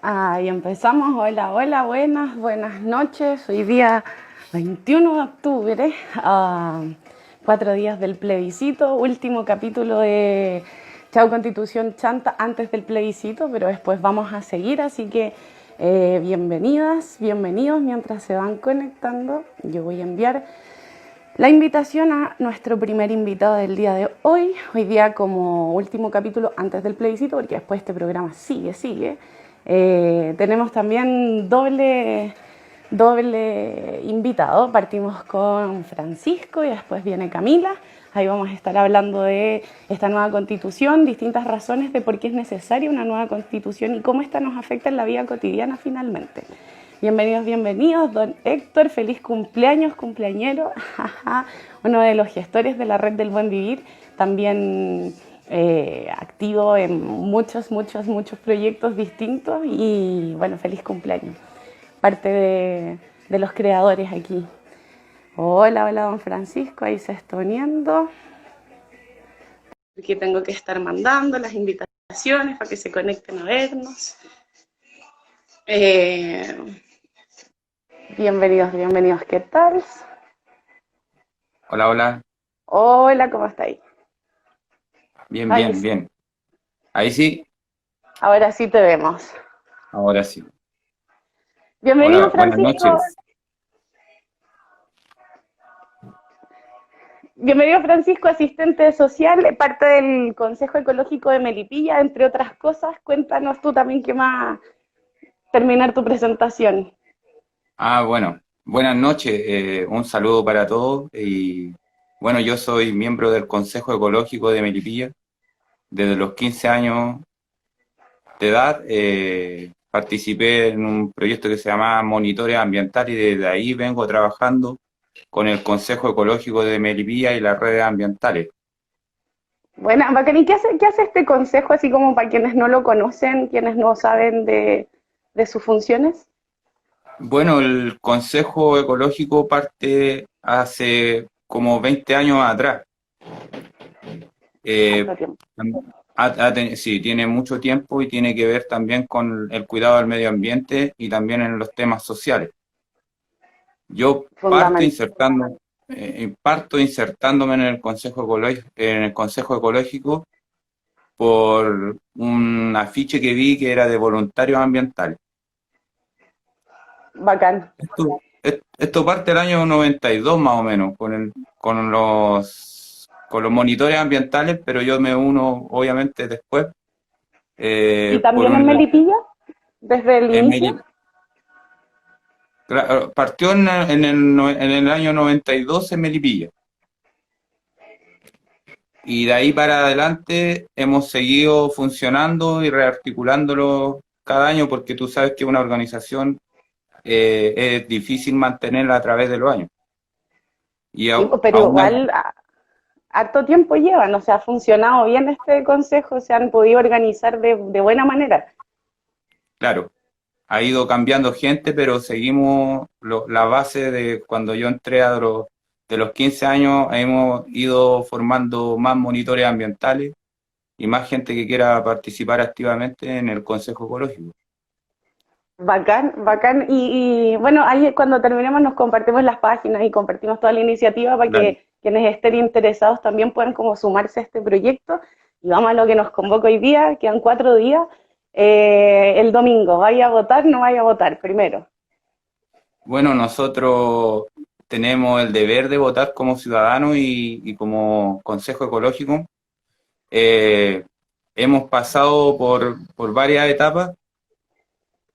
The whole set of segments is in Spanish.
Y empezamos. Hola, hola, buenas noches. Hoy día 21 de octubre, 4 días del plebiscito, último capítulo de Chao Constitución Chanta antes del plebiscito, pero después vamos a seguir, así que bienvenidas, bienvenidos mientras se van conectando. Yo voy a enviar la invitación a nuestro primer invitado del día de hoy. Hoy día como último capítulo antes del plebiscito, porque después este programa sigue. Tenemos también doble invitado. Partimos con Francisco y después viene Camila. Ahí vamos a estar hablando de esta nueva constitución, distintas razones de por qué es necesaria una nueva constitución y cómo esta nos afecta en la vida cotidiana finalmente. Bienvenidos, bienvenidos, don Héctor, feliz cumpleaños, cumpleañero, uno de los gestores de la Red del Buen Vivir, también activo en muchos proyectos distintos y bueno, feliz cumpleaños, parte de los creadores aquí. Hola, hola, don Francisco, ahí se está uniendo. Aquí tengo que estar mandando las invitaciones para que se conecten a vernos. Bienvenidos, bienvenidos, ¿qué tal? Hola, hola. Hola, ¿cómo estáis? Bien, Ahí bien, sí, bien. Ahí sí, ahora sí te vemos. ahora sí. Bienvenido, Hola, buenas Francisco. noches. Bienvenido, Francisco, asistente social, parte del Consejo Ecológico de Melipilla, entre otras cosas. Cuéntanos tú también qué más terminar tu presentación. Bueno, buenas noches. Un saludo para todos. Y bueno, yo soy miembro del Consejo Ecológico de Melipilla. Desde los 15 años de edad participé en un proyecto que se llama Monitores Ambientales y desde ahí vengo trabajando con el Consejo Ecológico de Melipilla y las redes ambientales. Bueno, bacán. ¿Y qué hace este consejo, así como para quienes no lo conocen, quienes no saben de sus funciones? Bueno, el Consejo Ecológico parte hace como 20 años atrás. Eh, Harto tiempo. sí, tiene mucho tiempo y tiene que ver también con el cuidado del medio ambiente y también en los temas sociales. Yo Fundamental. parto insertándome en el Consejo Ecológico por un afiche que vi que era de voluntarios ambientales. Bacán. Esto parte del año 92 más o menos, con los monitores ambientales, pero yo me uno obviamente después, ¿Y por también en un, Melipilla, desde el en inicio? Meli- partió en el año 92 en Melipilla, y de ahí para adelante hemos seguido funcionando y rearticulándolo cada año, porque tú sabes que una organización es difícil mantenerla a través de los años. Y Sí, pues, pero aún hay. igual harto tiempo llevan, o sea, ha funcionado bien este consejo, se han podido organizar de buena manera. Claro, ha ido cambiando gente, pero seguimos la base de cuando yo entré de los 15 años, hemos ido formando más monitores ambientales y más gente que quiera participar activamente en el Consejo Ecológico. Bacán, bacán. Y bueno, ahí cuando terminemos nos compartimos las páginas y compartimos toda la iniciativa para Claro. que quienes estén interesados también puedan como sumarse a este proyecto. Y vamos a lo que nos convoca hoy día, quedan 4 días. El domingo, ¿vaya a votar? No vaya a votar primero. Bueno, nosotros tenemos el deber de votar como ciudadanos y como Consejo Ecológico. Eh, Hemos pasado por varias etapas,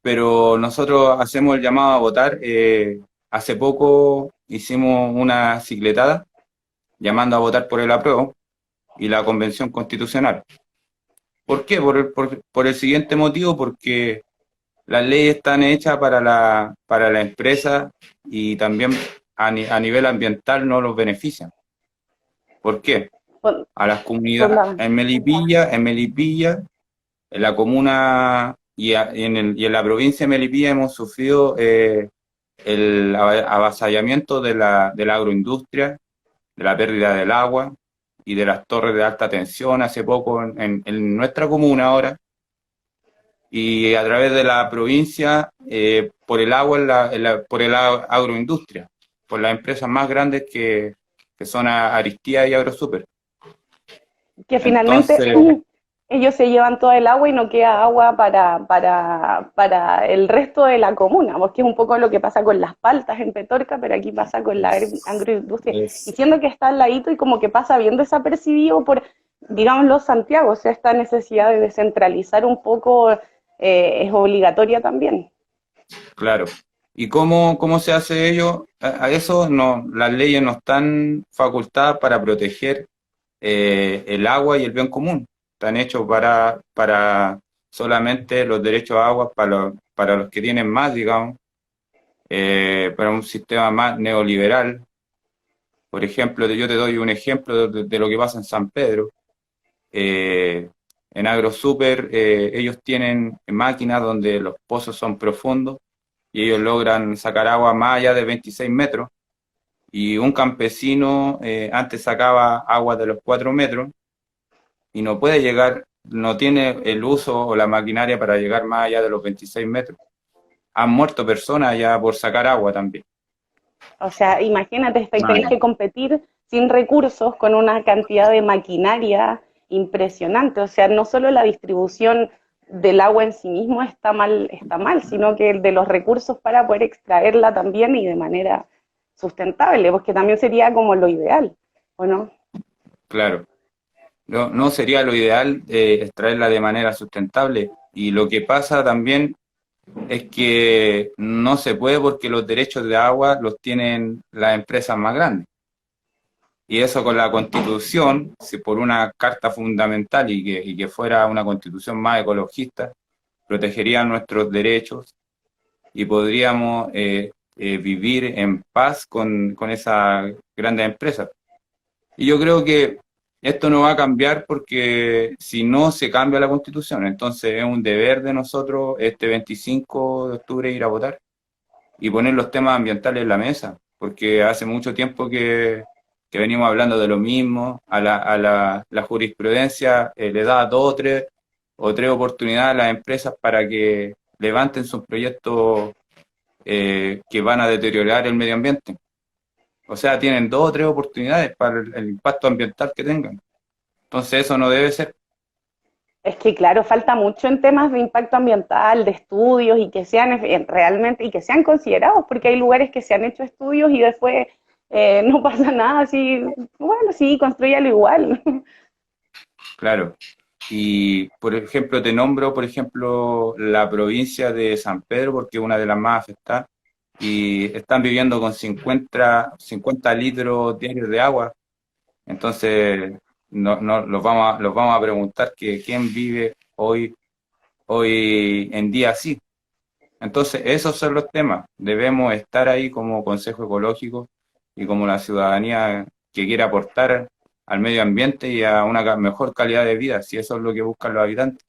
pero nosotros hacemos el llamado a votar. Hace poco hicimos una cicletada llamando a votar por el apruebo y la convención constitucional. ¿Por qué? Por el siguiente motivo, porque las leyes están hechas para la empresa y también a nivel ambiental no los benefician. ¿Por qué? Fun- A las comunidades, Fundamental. en Melipilla, en la comuna y en la provincia de Melipilla hemos sufrido el avasallamiento de la agroindustria, de la pérdida del agua y de las torres de alta tensión hace poco en nuestra comuna ahora. y a través de la provincia por el agua, por el agroindustria, por las empresas más grandes que son Aristía y AgroSuper. Que finalmente Entonces, ellos se llevan todo el agua y no queda agua para el resto de la comuna, porque es un poco lo que pasa con las paltas en Petorca, pero aquí pasa con la agroindustria. Y es, siendo que está al ladito y como que pasa bien desapercibido por, digámoslo, Santiago, o sea, esta necesidad de descentralizar un poco es obligatoria también. claro. ¿Y cómo se hace ello? A eso no, las leyes no están facultadas para proteger el agua y el bien común. Están hechos para solamente los derechos a agua para los que tienen más, digamos, para un sistema más neoliberal. Por ejemplo, yo te doy un ejemplo de lo que pasa en San Pedro. Eh, en AgroSuper ellos tienen máquinas donde los pozos son profundos y ellos logran sacar agua más allá de 26 metros. Y un campesino antes sacaba agua de los 4 metros y no puede llegar, no tiene el uso o la maquinaria para llegar más allá de los 26 metros. Han muerto personas ya por sacar agua también. O sea, imagínate, tenés Vale. que competir sin recursos con una cantidad de maquinaria impresionante. O sea, no solo la distribución del agua en sí mismo está mal, sino que el de los recursos para poder extraerla también y de manera sustentable, porque también sería como lo ideal, ¿o no? Claro. No, no sería lo ideal extraerla de manera sustentable. Y lo que pasa también es que no se puede porque los derechos de agua los tienen las empresas más grandes. Y eso con la constitución, si por una carta fundamental y que fuera una constitución más ecologista, protegería nuestros derechos y podríamos vivir en paz con esas grandes empresas. Y yo creo que esto no va a cambiar porque si no se cambia la constitución, entonces es un deber de nosotros este 25 de octubre ir a votar y poner los temas ambientales en la mesa, porque hace mucho tiempo que venimos hablando de lo mismo, la jurisprudencia le da o tres oportunidades a las empresas para que levanten sus proyectos que van a deteriorar el medio ambiente. O sea, tienen 2 o 3 oportunidades para el impacto ambiental que tengan. Entonces eso no debe ser. Es que claro, falta mucho en temas de impacto ambiental, de estudios y que sean realmente y que sean considerados, porque hay lugares que se han hecho estudios y después no pasa nada, así, bueno, sí, construyalo igual. Claro. Y, por ejemplo, te nombro, por ejemplo, la provincia de San Pedro, porque es una de las más afectadas, y están viviendo con 50 litros diarios de agua. Entonces, los vamos a preguntar que quién vive hoy en día así. Entonces, esos son los temas. Debemos estar ahí como Consejo Ecológico y como la ciudadanía que quiere aportar al medio ambiente y a una mejor calidad de vida, si eso es lo que buscan los habitantes.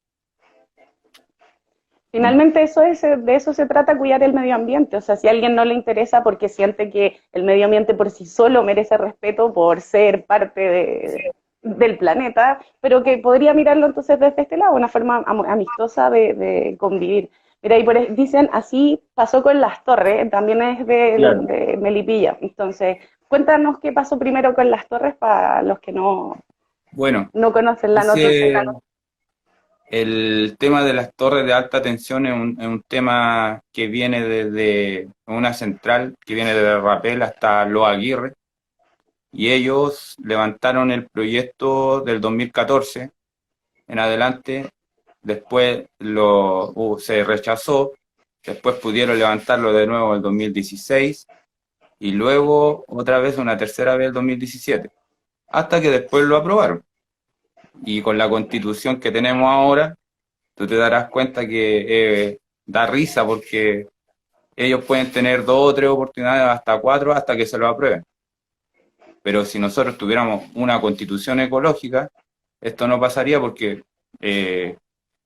¿Mm? Finalmente de eso se trata cuidar el medio ambiente, o sea, si a alguien no le interesa porque siente que el medio ambiente por sí solo merece respeto por ser parte del planeta, pero que podría mirarlo entonces desde este lado, una forma amistosa de convivir. Mira, dicen, así pasó con Las Torres, también es Claro. de Melipilla. Entonces, cuéntanos qué pasó primero con Las Torres para los que Bueno, no conocen la noticia. ese, el tema de las torres de alta tensión es un tema que viene desde una central que viene desde Rapel hasta Los Aguirre, y ellos levantaron el proyecto del 2014 en adelante, después se rechazó, después pudieron levantarlo de nuevo en el 2016 y luego otra vez una tercera vez el 2017, hasta que después lo aprobaron. Y con la constitución que tenemos ahora, tú te darás cuenta que da risa porque ellos pueden tener 2 o 3 oportunidades, hasta 4, hasta que se lo aprueben. Pero si nosotros tuviéramos una constitución ecológica, esto no pasaría porque eh,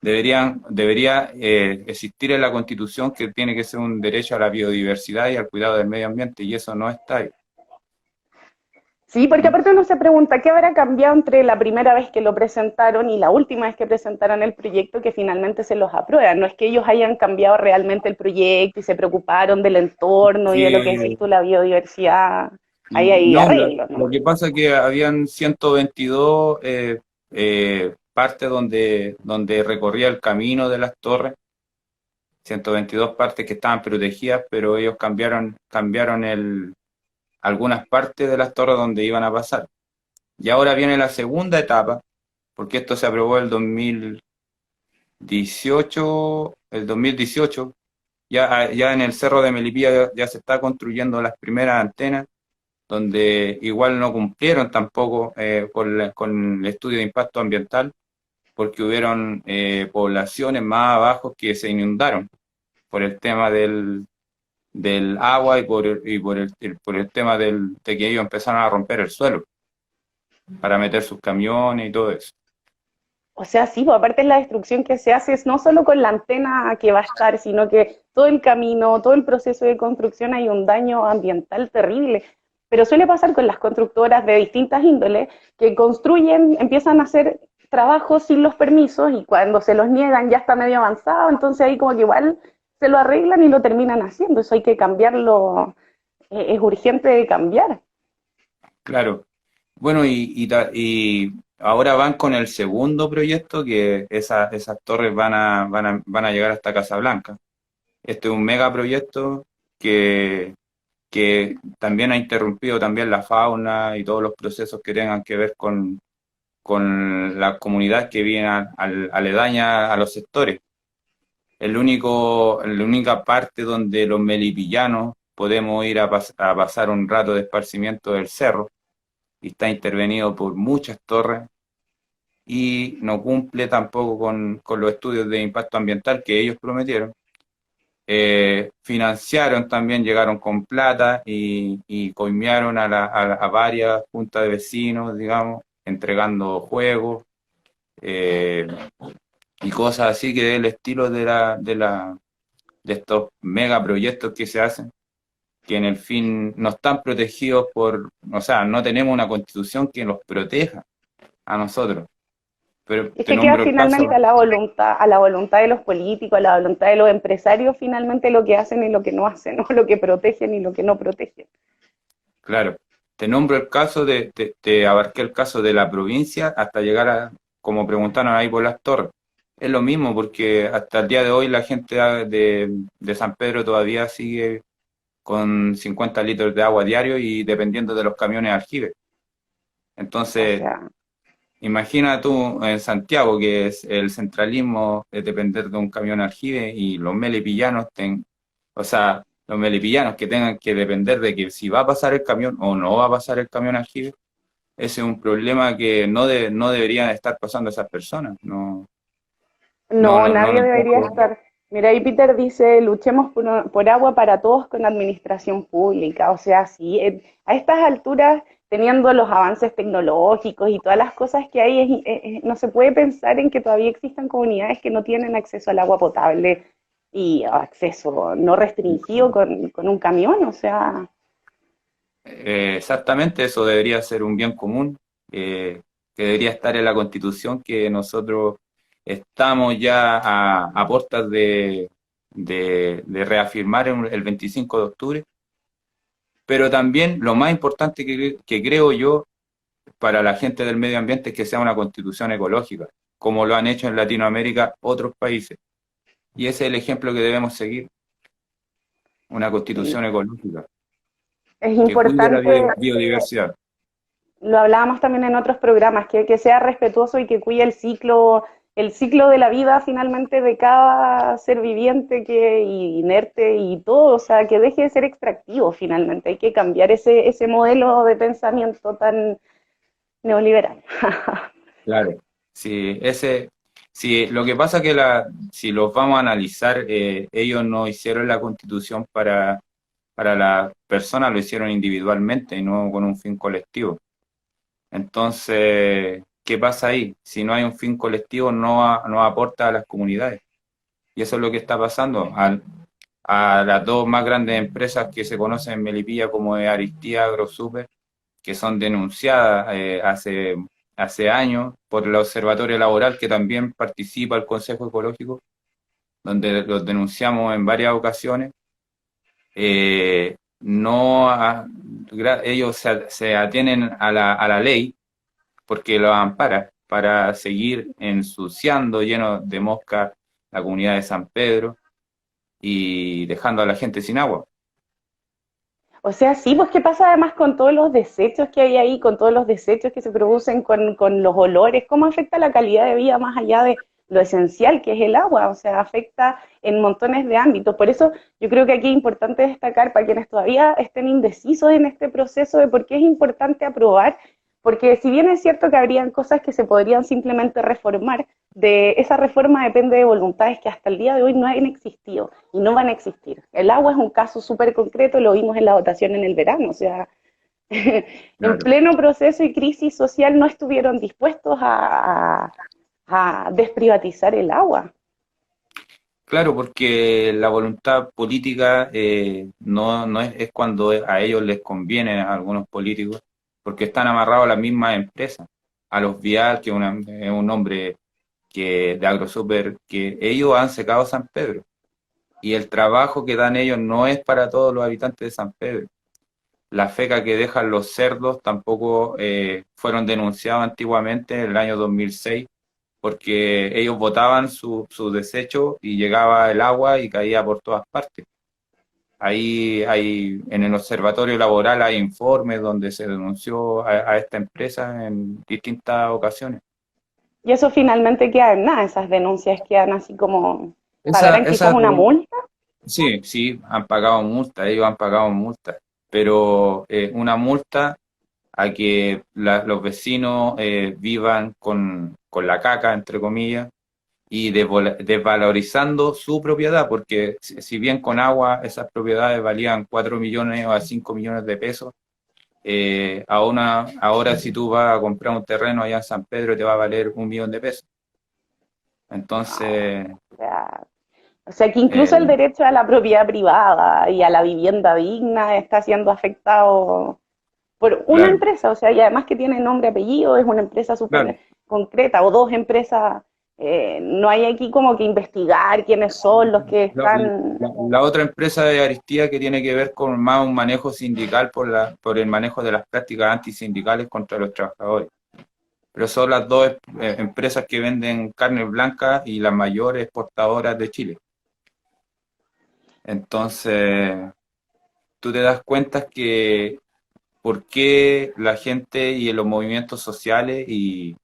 debería existir en la constitución que tiene que ser un derecho a la biodiversidad y al cuidado del medio ambiente, y eso no está ahí. Sí, porque aparte uno se pregunta qué habrá cambiado entre la primera vez que lo presentaron y la última vez que presentaron el proyecto que finalmente se los aprueban. No es que ellos hayan cambiado realmente el proyecto y se preocuparon del entorno y de lo que decís Que tú, la biodiversidad. Ahí hay no, arreglos, lo ¿no? que pasa es que habían 122 partes donde recorría el camino de las torres, 122 partes que estaban protegidas, pero ellos cambiaron algunas partes de las torres donde iban a pasar. Y ahora viene la segunda etapa, porque esto se aprobó el 2018, ya en el Cerro de Melipilla ya se está construyendo las primeras antenas, donde igual no cumplieron tampoco con el estudio de impacto ambiental, porque hubieron poblaciones más abajo que se inundaron por el tema del agua y por el tema de que ellos empezaron a romper el suelo para meter sus camiones y todo eso. O sea, sí, pues aparte es la destrucción que se hace, es no solo con la antena que va a estar, sino que todo el camino, todo el proceso de construcción hay un daño ambiental terrible. Pero suele pasar con las constructoras de distintas índoles que construyen, empiezan a hacer trabajos sin los permisos y cuando se los niegan ya está medio avanzado, entonces ahí como que igual se lo arreglan y lo terminan haciendo. Eso hay que cambiarlo, es urgente de cambiar. Claro. Bueno, y ahora van con el segundo proyecto, que esas torres van a llegar hasta Casablanca. Este es un megaproyecto que también ha interrumpido también la fauna y todos los procesos que tengan que ver con la comunidad que viene aledaña a los sectores. La única parte donde los melipillanos podemos ir a pasar un rato de esparcimiento del cerro, y está intervenido por muchas torres y no cumple tampoco con los estudios de impacto ambiental que ellos prometieron. Financiaron también, llegaron con plata y coimearon a varias juntas de vecinos, digamos, entregando juegos eh, y cosas así, que es el estilo de estos megaproyectos que se hacen, que en el fin no están protegidos o sea, no tenemos una constitución que los proteja a nosotros. Pero Es te que queda nombro el finalmente caso, a la voluntad de los políticos, a la voluntad de los empresarios, finalmente lo que hacen y lo que no hacen, ¿no? Lo que protegen y lo que no protegen. claro, te nombro el caso te abarqué el caso de la provincia hasta llegar como preguntaron ahí por las torres. Es lo mismo porque hasta el día de hoy la gente de San Pedro todavía sigue con 50 litros de agua diario y dependiendo de los camiones aljibe. O Entonces, sea, imagina tú en Santiago, que es el centralismo de depender de un camión aljibe, y los melipillanos, o sea, los melipillanos que tengan que depender de que si va a pasar el camión o no va a pasar el camión aljibe, ese es un problema que no deberían estar pasando esas personas. No, no, no, no lo nadie debería encuentro. estar. Mira, ahí Peter dice, luchemos por agua para todos con administración pública. O sea, sí, a estas alturas, teniendo los avances tecnológicos y todas las cosas que hay, no se puede pensar en que todavía existan comunidades que no tienen acceso al agua potable y acceso no restringido con un camión. O sea, Exactamente, eso debería ser un bien común, que debería estar en la Constitución, que nosotros estamos ya a puertas de reafirmar el 25 de octubre, pero también lo más importante que creo yo para la gente del medio ambiente es que sea una constitución ecológica, como lo han hecho en Latinoamérica otros países. Y ese es el ejemplo que debemos seguir, una sí, constitución ecológica, es que cuide la importante. biodiversidad. Lo hablábamos también en otros programas, que sea respetuoso y que cuide el ciclo de la vida finalmente de cada ser viviente y inerte y todo, o sea, que deje de ser extractivo finalmente, hay que cambiar ese modelo de pensamiento tan neoliberal. Claro, sí, lo que pasa es que si los vamos a analizar, ellos no hicieron la constitución para las personas, lo hicieron individualmente y no con un fin colectivo. Entonces, ¿qué pasa ahí? Si no hay un fin colectivo, no aporta a las comunidades. Y eso es lo que está pasando. A las dos más grandes empresas que se conocen en Melipilla, como es Aristía, AgroSuper, que son denunciadas hace años por el Observatorio Laboral, que también participa el Consejo Ecológico, donde los denunciamos en varias ocasiones. No ellos se atienen a la ley porque lo ampara para seguir ensuciando, lleno de mosca, la comunidad de San Pedro y dejando a la gente sin agua. O sea, sí, pues ¿qué pasa además con todos los desechos que hay ahí, con todos los desechos que se producen, con los olores? ¿Cómo afecta la calidad de vida más allá de lo esencial que es el agua? O sea, afecta en montones de ámbitos. Por eso yo creo que aquí es importante destacar para quienes todavía estén indecisos en este proceso de por qué es importante aprobar, porque si bien es cierto que habrían cosas que se podrían simplemente reformar, de esa reforma depende de voluntades que hasta el día de hoy no han existido y no van a existir. El agua es un caso súper concreto, lo vimos en la votación en el verano, o sea, en Claro. pleno proceso y crisis social no estuvieron dispuestos a desprivatizar el agua. Claro, porque la voluntad política no es cuando a ellos les conviene a algunos políticos, porque están amarrados a las mismas empresas, a los Vial, que es un nombre de AgroSuper, que ellos han secado San Pedro. Y el trabajo que dan ellos no es para todos los habitantes de San Pedro. La feca que dejan los cerdos tampoco fueron denunciados antiguamente en el año 2006 porque ellos botaban su desecho y llegaba el agua y caía por todas partes. Ahí en el observatorio laboral hay informes donde se denunció a esta empresa en distintas ocasiones. Y eso finalmente queda en nada, esas denuncias quedan así como, Esa, pagarán quizás esa, una multa. sí, sí, han pagado multas, ellos han pagado multas, pero una multa a que los vecinos vivan con la caca, entre comillas, y desvalorizando su propiedad, porque si bien con agua esas propiedades valían 4 millones o a 5 millones de pesos, ahora si tú vas a comprar un terreno allá en San Pedro te va a valer 1 millón de pesos. No, Entonces, o sea que incluso el eh, derecho a la propiedad privada y a la vivienda digna está siendo afectado por una claro, empresa, o sea, y además que tiene nombre y apellido, es una empresa claro. súper concreta, o dos empresas, no hay aquí como que investigar quiénes son los que La, están... la otra empresa de Aristía que tiene que ver con más un manejo sindical por el manejo de las prácticas antisindicales contra los trabajadores. Pero son las dos empresas que venden carne blanca y las mayores exportadoras de Chile. Entonces, tú te das cuenta que por qué la gente y los movimientos sociales y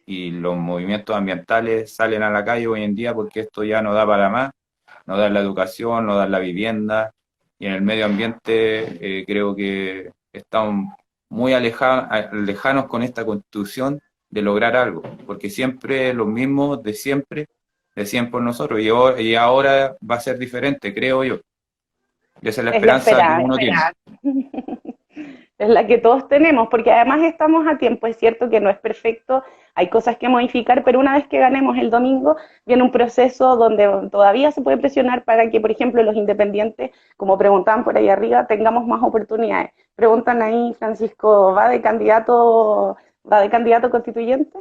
los movimientos ambientales salen a la calle hoy en día, porque esto ya no da para más, no da la educación, no da la vivienda, y en el medio ambiente creo que estamos muy lejanos con esta constitución de lograr algo, porque siempre los mismos de siempre decían por nosotros, y ahora va a ser diferente, creo yo. Y esa es la Es la esperanza que esperanza. uno tiene. Es la que todos tenemos, porque además estamos a tiempo, es cierto que no es perfecto, hay cosas que modificar, pero una vez que ganemos el domingo, viene un proceso donde todavía se puede presionar para que, por ejemplo, los independientes, como preguntaban por ahí arriba, tengamos más oportunidades. Preguntan ahí, Francisco, va de candidato constituyente?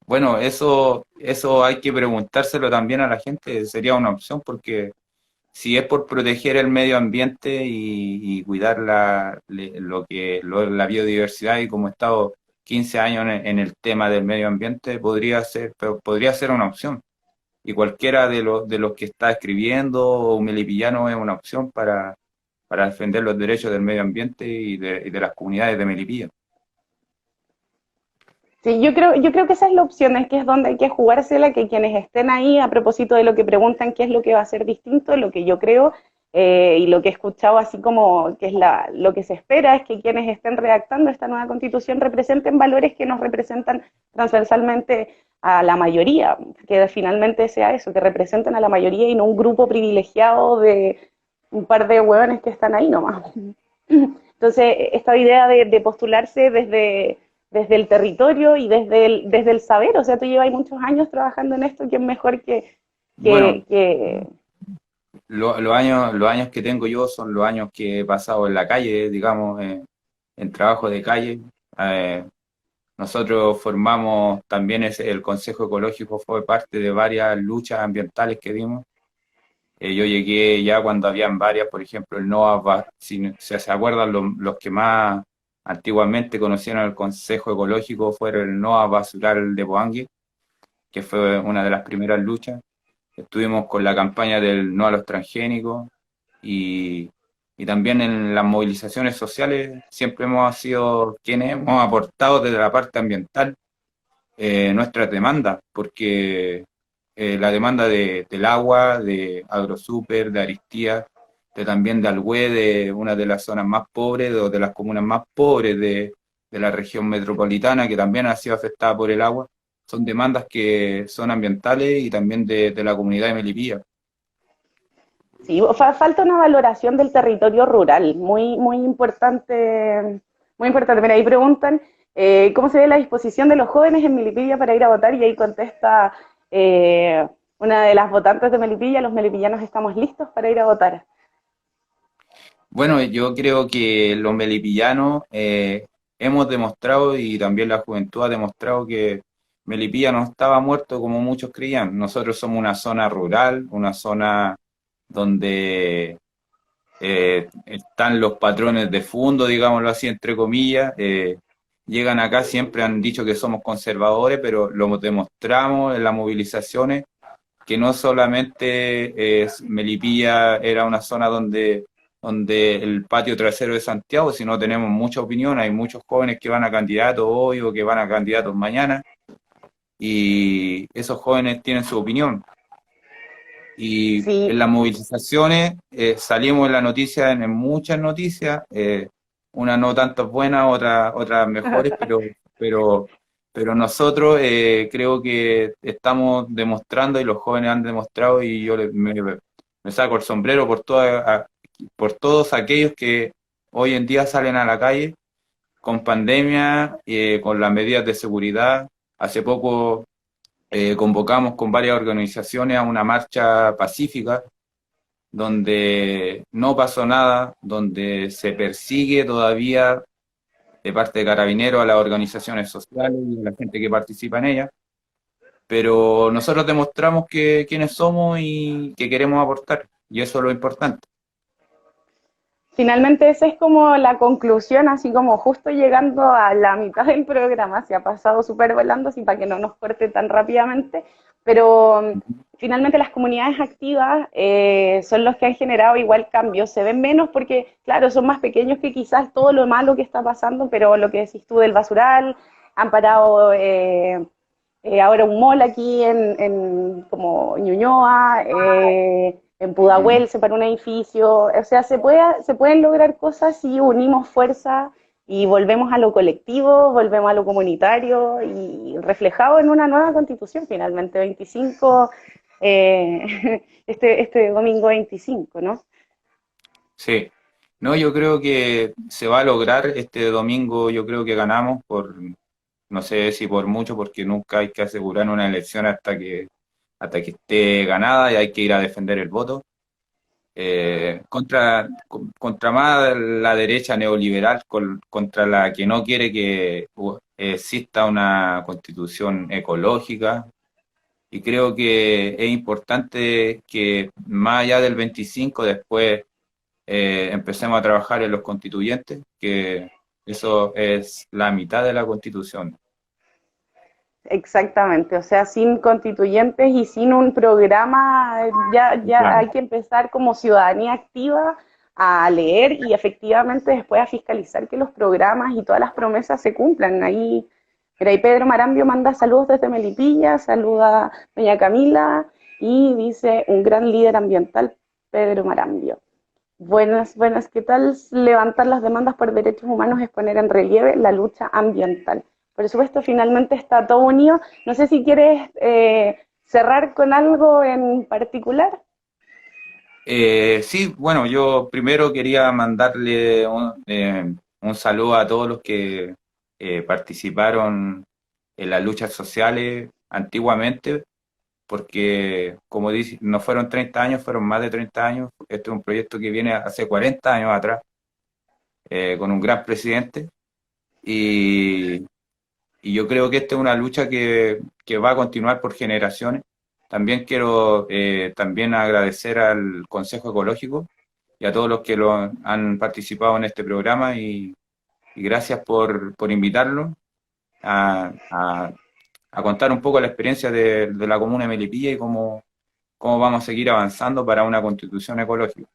Bueno, eso hay que preguntárselo también a la gente, sería una opción, porque si es por proteger el medio ambiente y cuidar la biodiversidad, y como he estado 15 años en el tema del medio ambiente, podría ser una opción. Y cualquiera de los que está escribiendo o melipillano es una opción para defender los derechos del medio ambiente y de las comunidades de Melipilla. Sí, yo creo que esa es la opción, es que es donde hay que jugársela, que quienes estén ahí, a propósito de lo que preguntan, qué es lo que va a ser distinto, lo que yo creo y lo que he escuchado así como que es lo que se espera es que quienes estén redactando esta nueva constitución representen valores que nos representan transversalmente a la mayoría, que finalmente sea eso, que representen a la mayoría y no un grupo privilegiado de un par de hueones que están ahí nomás. Entonces, esta idea de postularse desde el territorio y desde el saber, o sea, tú llevas muchos años trabajando en esto, ¿quién mejor Bueno, que los años que tengo yo son los años que he pasado en la calle, digamos, en trabajo de calle. Eh, Nosotros formamos también el Consejo Ecológico, fue parte de varias luchas ambientales que dimos. Yo llegué ya cuando habían varias, por ejemplo, el NOA, si se acuerdan, los que más antiguamente conocieron el Consejo Ecológico fueron el NOA Basural de Boangui, que fue una de las primeras luchas. Estuvimos con la campaña del no a los transgénicos y, y también en las movilizaciones sociales siempre hemos sido quienes hemos aportado desde la parte ambiental nuestras demandas, porque la demanda del agua, de Agrosuper, de Aristía, también de Alhué, de una de las zonas más pobres, de las comunas más pobres de la región metropolitana, que también ha sido afectada por el agua. Son demandas que son ambientales y también de la comunidad de Melipilla. Sí, falta una valoración del territorio rural, muy importante, muy importante. Mira, ahí preguntan cómo se ve la disposición de los jóvenes en Melipilla para ir a votar y ahí contesta eh, una de las votantes de Melipilla, los melipillanos estamos listos para ir a votar. Bueno, yo creo que los melipillanos hemos demostrado y también la juventud ha demostrado que Melipilla no estaba muerto como muchos creían. Nosotros somos una zona rural, una zona donde están los patrones de fondo, digámoslo así, entre comillas. Llegan acá, siempre han dicho que somos conservadores, pero lo demostramos en las movilizaciones, que no solamente Melipilla era una zona donde el patio trasero de Santiago, sino tenemos mucha opinión, hay muchos jóvenes que van a candidatos hoy o que van a candidatos mañana, y esos jóvenes tienen su opinión. Y Sí, en las movilizaciones salimos en la noticia, en muchas noticias, unas no tantas buenas, otras mejores, pero, pero nosotros creo que estamos demostrando y los jóvenes han demostrado y yo me saco el sombrero por todos aquellos que hoy en día salen a la calle con pandemia, con las medidas de seguridad. Hace poco convocamos con varias organizaciones a una marcha pacífica donde no pasó nada, donde se persigue todavía de parte de Carabineros a las organizaciones sociales y a la gente que participa en ellas, pero nosotros demostramos quiénes somos y que queremos aportar, y eso es lo importante. finalmente esa es como la conclusión, así como justo llegando a la mitad del programa, se ha pasado súper volando, así para que no nos corte tan rápidamente, pero finalmente las comunidades activas son los que han generado igual cambios, se ven menos porque, claro, son más pequeños que quizás todo lo malo que está pasando, pero lo que decís tú del basural, han parado ahora un mall aquí en como Ñuñoa, en Mm. Pudahuel se paró un edificio, o sea, se pueden lograr cosas si unimos fuerza y volvemos a lo colectivo, volvemos a lo comunitario y reflejado en una nueva constitución finalmente, 25, este domingo 25, ¿no? Sí, no, yo creo que se va a lograr este domingo, yo creo que ganamos no sé si por mucho, porque nunca hay que asegurar una elección hasta que esté ganada y hay que ir a defender el voto. Contra más la derecha neoliberal, contra la que no quiere que exista una constitución ecológica. Y creo que es importante que más allá del 25 después empecemos a trabajar en los constituyentes, que eso es la mitad de la constitución. Exactamente, o sea, sin constituyentes y sin un programa, ya Claro. hay que empezar como ciudadanía activa a leer y efectivamente después a fiscalizar que los programas y todas las promesas se cumplan. Ahí, mira, ahí Pedro Marambio manda saludos desde Melipilla, saluda a doña Camila y dice un gran líder ambiental, Pedro Marambio. Buenas, buenas. ¿Qué tal levantar las demandas por derechos humanos es poner en relieve la lucha ambiental? Por supuesto, finalmente está todo unido. No sé si quieres cerrar con algo en particular. Sí, bueno, yo primero quería mandarle un saludo a todos los que participaron en las luchas sociales antiguamente, porque como dice, no fueron 30 años, fueron más de 30 años. Este es un proyecto que viene hace 40 años atrás, con un gran presidente, y, y yo creo que esta es una lucha que va a continuar por generaciones. También quiero también agradecer al Consejo Ecológico y a todos los que han participado en este programa, y gracias por invitarlo a, a contar un poco la experiencia de la comuna de Melipilla y cómo vamos a seguir avanzando para una constitución ecológica.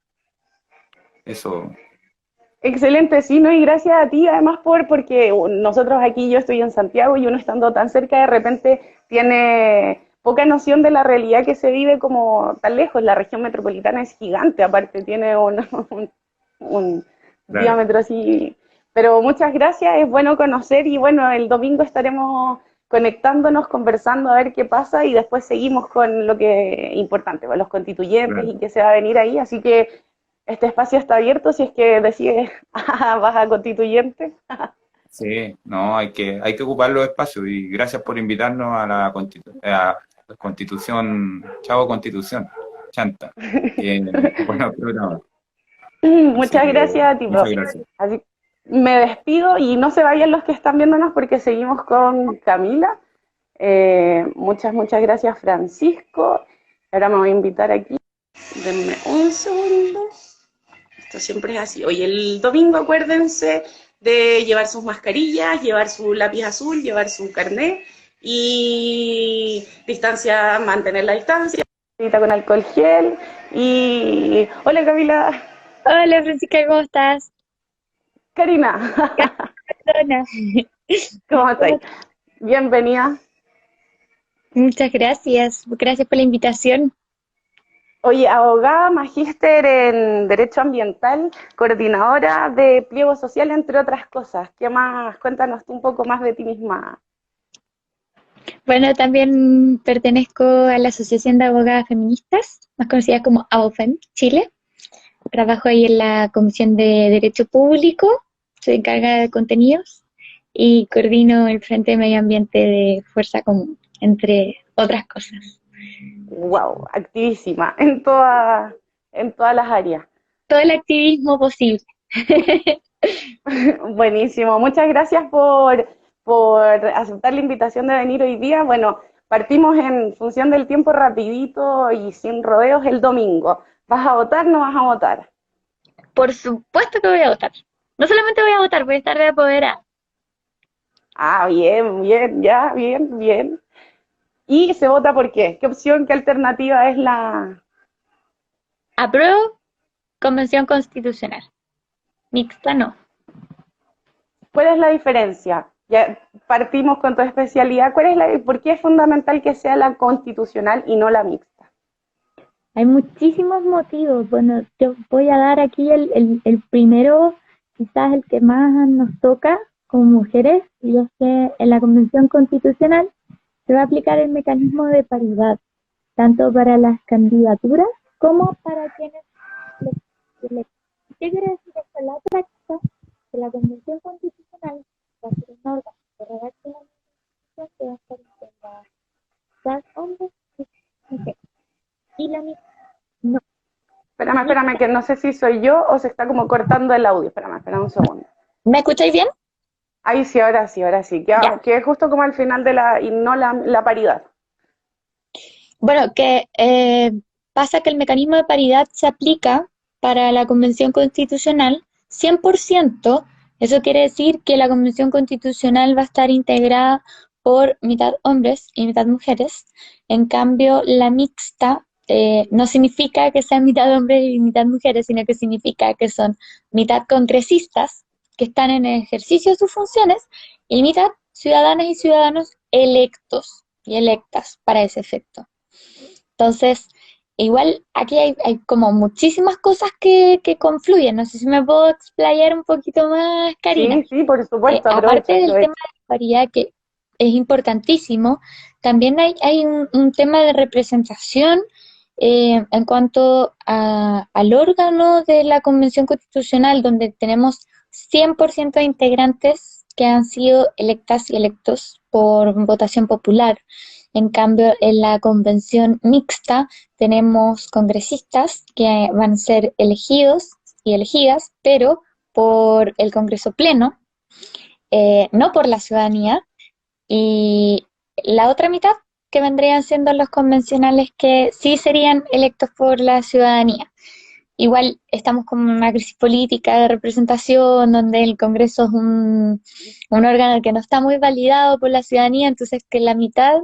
Eso, Excelente, sí, ¿no? Y gracias a ti además porque nosotros aquí, yo estoy en Santiago y uno estando tan cerca de repente tiene poca noción de la realidad que se vive como tan lejos. La región metropolitana es gigante, aparte tiene un claro, diámetro así. Pero muchas gracias, es bueno conocer y bueno, el domingo estaremos conectándonos, conversando a ver qué pasa y después seguimos con lo que es importante, con los constituyentes claro. y qué se va a venir ahí. Así que este espacio está abierto si es que decides vas a constituyente. Sí, no, hay que ocupar los espacios, y gracias por invitarnos a la Constitución, Chavo Constitución, Chanta. Bueno, programa. Así Muchas que gracias a ti, muchas profe. gracias. Así, me despido y no se vayan los que están viéndonos porque seguimos con Camila. Muchas gracias, Francisco. Ahora me voy a invitar aquí. Denme un segundo. Esto siempre es así. Hoy el domingo acuérdense de llevar sus mascarillas, llevar su lápiz azul, llevar su carnet y distancia, mantener la distancia, con alcohol gel y hola Camila, Hola Francisca, ¿cómo estás? Karina, Perdona. ¿cómo estáis? Bienvenida. Muchas gracias, gracias por la invitación. Oye, abogada, magíster en Derecho Ambiental, coordinadora de pliego social, entre otras cosas. ¿Qué más? Cuéntanos tú un poco más de ti misma. Bueno, también pertenezco a la Asociación de Abogadas Feministas, más conocida como AOFEM Chile. Trabajo ahí en la Comisión de Derecho Público, soy encargada de contenidos y coordino el Frente de Medio Ambiente de Fuerza Común, entre otras cosas. Wow, activísima en todas las áreas. Todo el activismo posible. Buenísimo, muchas gracias por aceptar la invitación de venir hoy día. Bueno, partimos en función del tiempo rapidito y sin rodeos el domingo. ¿Vas a votar? ¿No vas a votar? Por supuesto que voy a votar. No solamente voy a votar, voy a estar de apoderada. Ah, bien, ya, bien. ¿Y se vota por qué? ¿Qué opción, qué alternativa es la...? Apruebo Convención Constitucional. Mixta no. ¿Cuál es la diferencia? Ya partimos con tu especialidad. ¿Por qué es fundamental que sea la constitucional y no la mixta? Hay muchísimos motivos. Bueno, yo voy a dar aquí el primero, quizás el que más nos toca como mujeres, y es que en la Convención Constitucional se va a aplicar el mecanismo de paridad, tanto para las candidaturas como para quienes les. ¿Qué quiere decir esto? En la práctica, que la Convención Constitucional va a ser un órgano que redacte la Constitución que va a estar integrada hombres y mujeres. Y la misma, no. Espérame, que no sé si soy yo o se está como cortando el audio. Espera un segundo. ¿Me escucháis bien? Ahí sí, ahora sí. Ya. Que es justo como al final y no la paridad. Bueno, que pasa que el mecanismo de paridad se aplica para la Convención Constitucional 100%. Eso quiere decir que la Convención Constitucional va a estar integrada por mitad hombres y mitad mujeres. En cambio, la mixta no significa que sean mitad hombres y mitad mujeres, sino que significa que son mitad congresistas que están en el ejercicio de sus funciones y mitad ciudadanas y ciudadanos electos y electas para ese efecto. Entonces, igual aquí hay como muchísimas cosas que confluyen. No sé si me puedo explayar un poquito más, Karina. Sí, por supuesto, Aparte del aprovecha. tema de la paridad, que es importantísimo, también hay un tema de representación en cuanto al órgano de la Convención Constitucional, donde tenemos 100% de integrantes que han sido electas y electos por votación popular. En cambio, en la convención mixta tenemos congresistas que van a ser elegidos y elegidas, pero por el Congreso Pleno, no por la ciudadanía, y la otra mitad que vendrían siendo los convencionales que sí serían electos por la ciudadanía. Igual estamos con una crisis política de representación, donde el Congreso es un órgano que no está muy validado por la ciudadanía, entonces que la mitad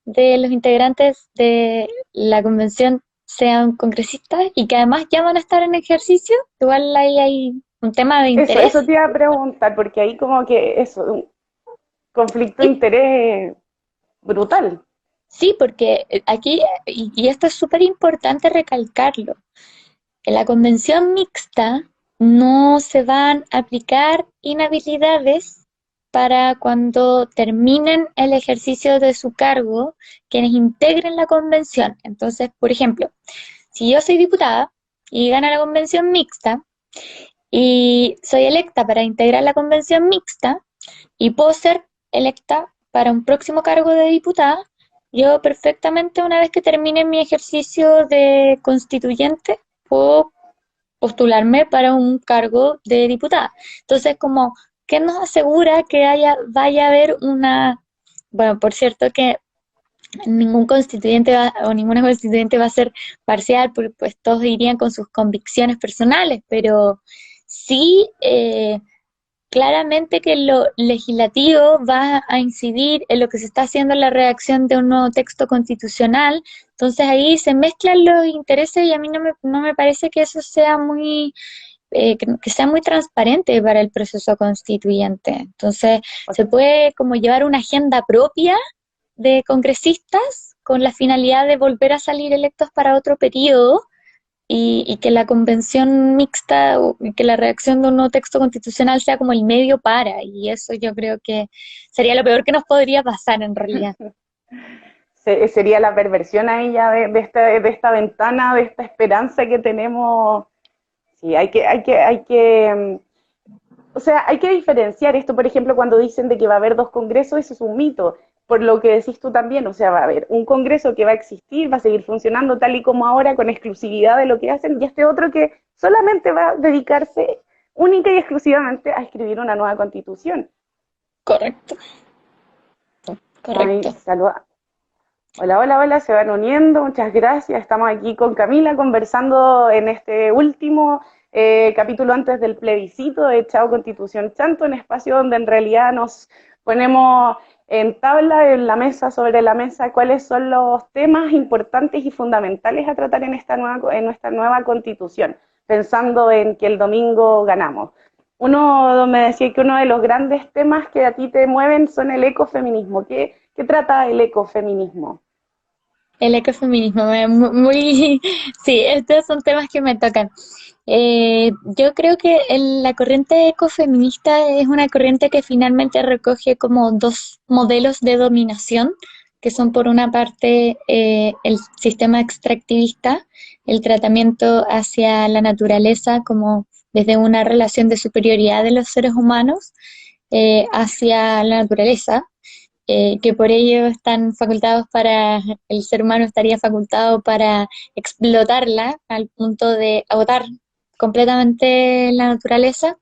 de los integrantes de la convención sean congresistas y que además ya van a estar en ejercicio, igual ahí hay un tema de interés. Eso te iba a preguntar, porque ahí como que eso, un conflicto de Sí, interés brutal. sí, porque aquí, y esto es súper importante recalcarlo, en la convención mixta no se van a aplicar inhabilidades para cuando terminen el ejercicio de su cargo quienes integren la convención. Entonces, por ejemplo, si yo soy diputada y gano la convención mixta y soy electa para integrar la convención mixta y puedo ser electa para un próximo cargo de diputada, yo perfectamente una vez que termine mi ejercicio de constituyente puedo postularme para un cargo de diputada. Entonces, como, ¿qué nos asegura que vaya a haber bueno, por cierto que ningún constituyente o ninguna constituyente va a ser parcial, porque pues todos irían con sus convicciones personales, pero sí, claramente que lo legislativo va a incidir en lo que se está haciendo en la redacción de un nuevo texto constitucional, entonces ahí se mezclan los intereses y a mí no me parece que eso sea que sea muy transparente para el proceso constituyente. Entonces se puede como llevar una agenda propia de congresistas con la finalidad de volver a salir electos para otro periodo y que la convención mixta o que la redacción de un nuevo texto constitucional sea como el medio para, y eso yo creo que sería lo peor que nos podría pasar en realidad. Sería la perversión ahí ya de esta ventana, de esta esperanza que tenemos. Sí, o sea, hay que diferenciar esto, por ejemplo, cuando dicen de que va a haber dos congresos, eso es un mito, por lo que decís tú también, o sea, va a haber un congreso que va a existir, va a seguir funcionando tal y como ahora, con exclusividad de lo que hacen, y este otro que solamente va a dedicarse única y exclusivamente a escribir una nueva constitución. Correcto, Ahí, correcto. saluda. Hola, hola, hola, se van uniendo, muchas gracias. Estamos aquí con Camila conversando en este último capítulo antes del plebiscito de Chao Constitución Chanto, un espacio donde en realidad nos ponemos en tabla, en la mesa, sobre la mesa, cuáles son los temas importantes y fundamentales a tratar en nuestra nueva constitución, pensando en que el domingo ganamos. Uno me decía que uno de los grandes temas que a ti te mueven son el ecofeminismo. ¿Qué trata el ecofeminismo? El ecofeminismo, sí, estos son temas que me tocan. Yo creo que la corriente ecofeminista es una corriente que finalmente recoge como dos modelos de dominación, que son por una parte el sistema extractivista, el tratamiento hacia la naturaleza como desde una relación de superioridad de los seres humanos hacia la naturaleza, que por ello están facultados el ser humano estaría facultado para explotarla al punto de agotar completamente la naturaleza.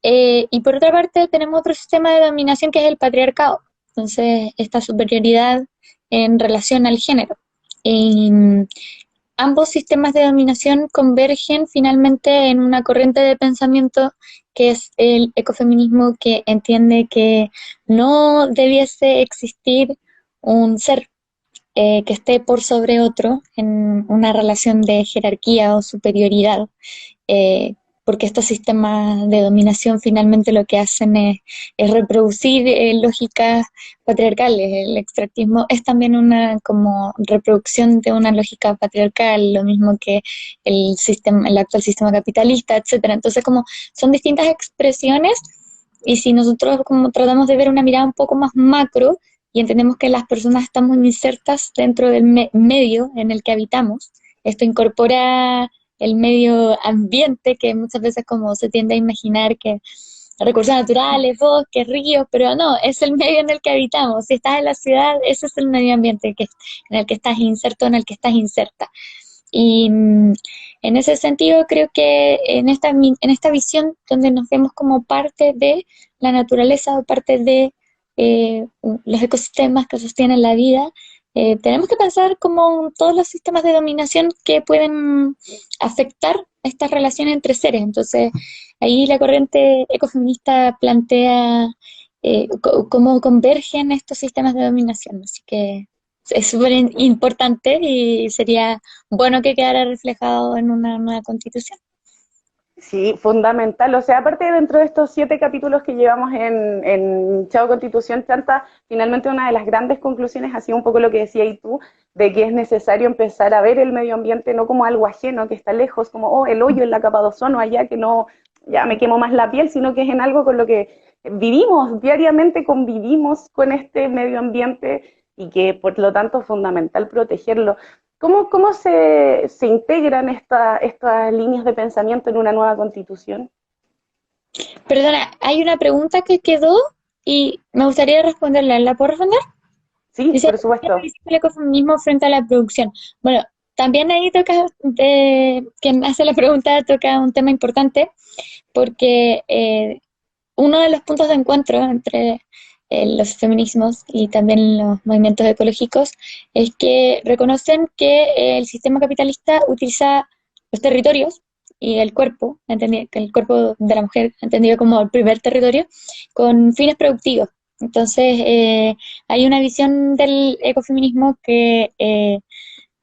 Y por otra parte tenemos otro sistema de dominación que es el patriarcado, entonces esta superioridad en relación al género. Y ambos sistemas de dominación convergen finalmente en una corriente de pensamiento que es el ecofeminismo, que entiende que no debiese existir un ser que esté por sobre otro en una relación de jerarquía o superioridad, eh, porque estos sistemas de dominación finalmente lo que hacen es reproducir lógicas patriarcales. El extractivismo es también una como reproducción de una lógica patriarcal, lo mismo que el actual sistema capitalista, etcétera. Entonces, como son distintas expresiones, y si nosotros como tratamos de ver una mirada un poco más macro y entendemos que las personas estamos insertas dentro del medio en el que habitamos, esto incorpora el medio ambiente, que muchas veces como se tiende a imaginar que recursos naturales, bosques, ríos, pero no, es el medio en el que habitamos. Si estás en la ciudad, ese es el medio ambiente en el que estás inserto, en el que estás inserta. Y en ese sentido creo que en esta visión donde nos vemos como parte de la naturaleza o parte de los ecosistemas que sostienen la vida, tenemos que pensar como todos los sistemas de dominación que pueden afectar estas relaciones entre seres. Entonces, ahí la corriente ecofeminista plantea cómo convergen estos sistemas de dominación. Así que es súper importante y sería bueno que quedara reflejado en una nueva constitución. Sí, fundamental. O sea, aparte dentro de estos 7 capítulos que llevamos en Chao Constitución Chanta, finalmente una de las grandes conclusiones ha sido un poco lo que decías tú, de que es necesario empezar a ver el medio ambiente no como algo ajeno, que está lejos, como, oh, el hoyo en la capa de ozono allá, que no, ya me quemo más la piel, sino que es en algo con lo que vivimos, diariamente convivimos con este medio ambiente y que por lo tanto es fundamental protegerlo. ¿Cómo se integran estas líneas de pensamiento en una nueva constitución? Perdona, hay una pregunta que quedó y me gustaría responderla. ¿La puedo responder? Sí, Dice, por ¿qué es supuesto. el ecofeminismo frente a la producción? Bueno, también ahí toca, quien hace la pregunta toca un tema importante, porque uno de los puntos de encuentro entre los feminismos y también los movimientos ecológicos es que reconocen que el sistema capitalista utiliza los territorios y el cuerpo, que el cuerpo de la mujer, entendido como el primer territorio, con fines productivos. Entonces, hay una visión del ecofeminismo que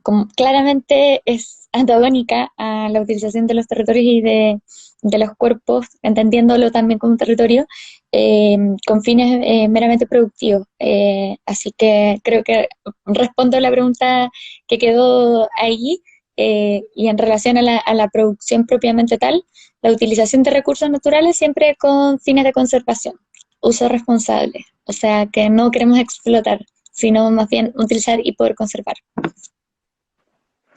como claramente es antagónica a la utilización de los territorios y de los cuerpos, entendiéndolo también como un territorio, con fines meramente productivos. Así que creo que respondo a la pregunta que quedó ahí, y en relación a la producción propiamente tal, la utilización de recursos naturales siempre con fines de conservación, uso responsable, o sea que no queremos explotar, sino más bien utilizar y poder conservar.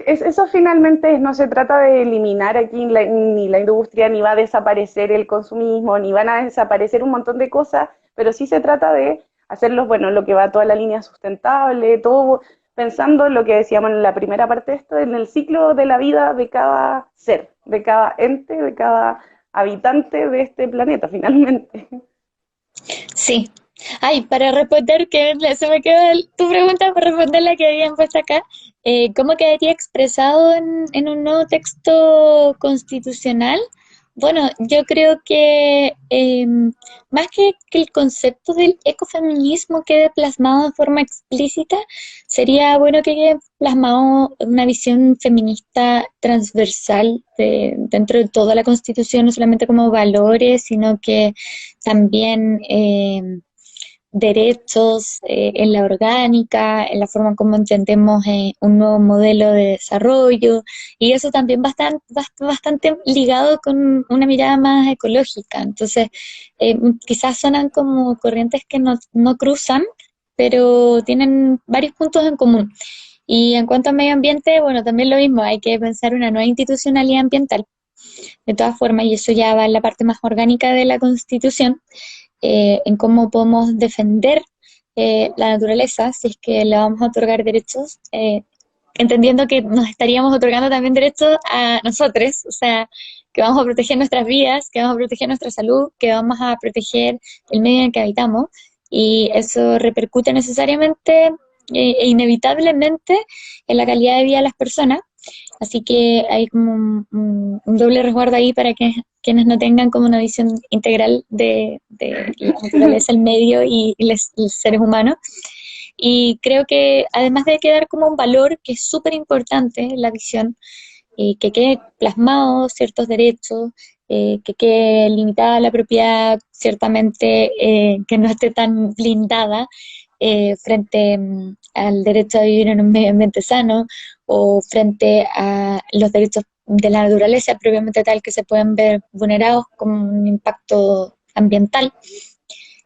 Eso finalmente no se trata de eliminar aquí ni la industria, ni va a desaparecer el consumismo, ni van a desaparecer un montón de cosas, pero sí se trata de hacerlo, bueno, lo que va toda la línea sustentable, todo pensando en lo que decíamos en la primera parte de esto, en el ciclo de la vida de cada ser, de cada ente, de cada habitante de este planeta, finalmente. Sí. Ay, para responder, se me quedó tu pregunta para responder la que habían puesto acá. ¿Cómo quedaría expresado en un nuevo texto constitucional? Bueno, yo creo que más que el concepto del ecofeminismo quede plasmado de forma explícita, sería bueno que quede plasmado una visión feminista transversal dentro de toda la Constitución, no solamente como valores, sino que también derechos en la orgánica, en la forma como entendemos un nuevo modelo de desarrollo, y eso también bastante ligado con una mirada más ecológica. Entonces, quizás sonan como corrientes que no cruzan, pero tienen varios puntos en común. Y en cuanto a medio ambiente, bueno, también lo mismo, hay que pensar una nueva institucionalidad ambiental, de todas formas, y eso ya va en la parte más orgánica de la Constitución, en cómo podemos defender la naturaleza si es que le vamos a otorgar derechos, entendiendo que nos estaríamos otorgando también derechos a nosotros, o sea, que vamos a proteger nuestras vidas, que vamos a proteger nuestra salud, que vamos a proteger el medio en el que habitamos, y eso repercute necesariamente e inevitablemente en la calidad de vida de las personas. Así que hay como un doble resguardo ahí para que quienes no tengan como una visión integral de la naturaleza, el medio y los seres humanos. Y creo que además de quedar como un valor que es súper importante en la visión, que quede plasmado ciertos derechos, que quede limitada la propiedad, ciertamente que no esté tan blindada frente al derecho a vivir en un medio ambiente sano o frente a los derechos de la naturaleza propiamente tal que se pueden ver vulnerados con un impacto ambiental.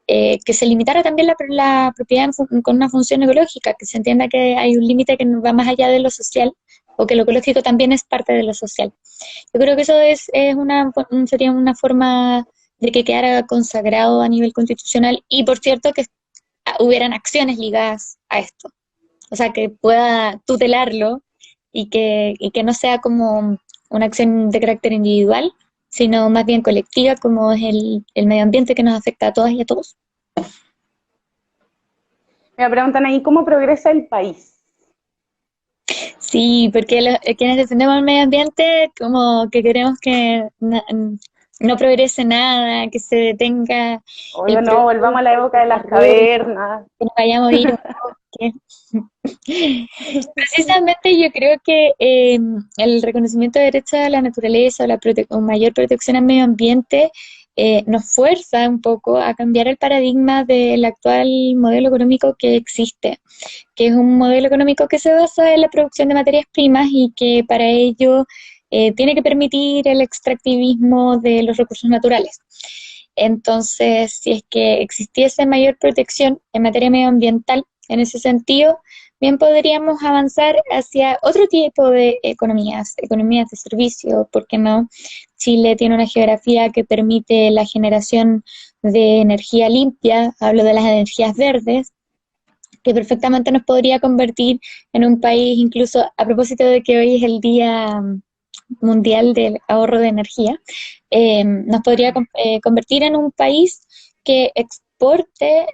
Que se limitara también la propiedad con una función ecológica, que se entienda que hay un límite que va más allá de lo social, o que lo ecológico también es parte de lo social. Yo creo que eso sería una forma de que quedara consagrado a nivel constitucional y, por cierto, que hubieran acciones ligadas a esto. O sea, que pueda tutelarlo y que no sea como una acción de carácter individual, sino más bien colectiva, como es el medio ambiente que nos afecta a todas y a todos. Me preguntan ahí, ¿cómo progresa el país? Sí, porque quienes defendemos el medio ambiente, como que queremos que no progrese nada, que se detenga el Obvio no, progreso, volvamos a la época de el las desarrollo, cavernas. que nos vayamos a ir a un bosque. Precisamente yo creo que el reconocimiento de derechos a la naturaleza o mayor protección al medio ambiente nos fuerza un poco a cambiar el paradigma del actual modelo económico que existe, que es un modelo económico que se basa en la producción de materias primas y que para ello tiene que permitir el extractivismo de los recursos naturales. Entonces, si es que existiese mayor protección en materia medioambiental, en ese sentido, bien podríamos avanzar hacia otro tipo de economías, economías de servicio, ¿por qué no? Chile tiene una geografía que permite la generación de energía limpia, hablo de las energías verdes, que perfectamente nos podría convertir en un país, incluso a propósito de que hoy es el Día Mundial del Ahorro de Energía, nos podría convertir en un país que exporte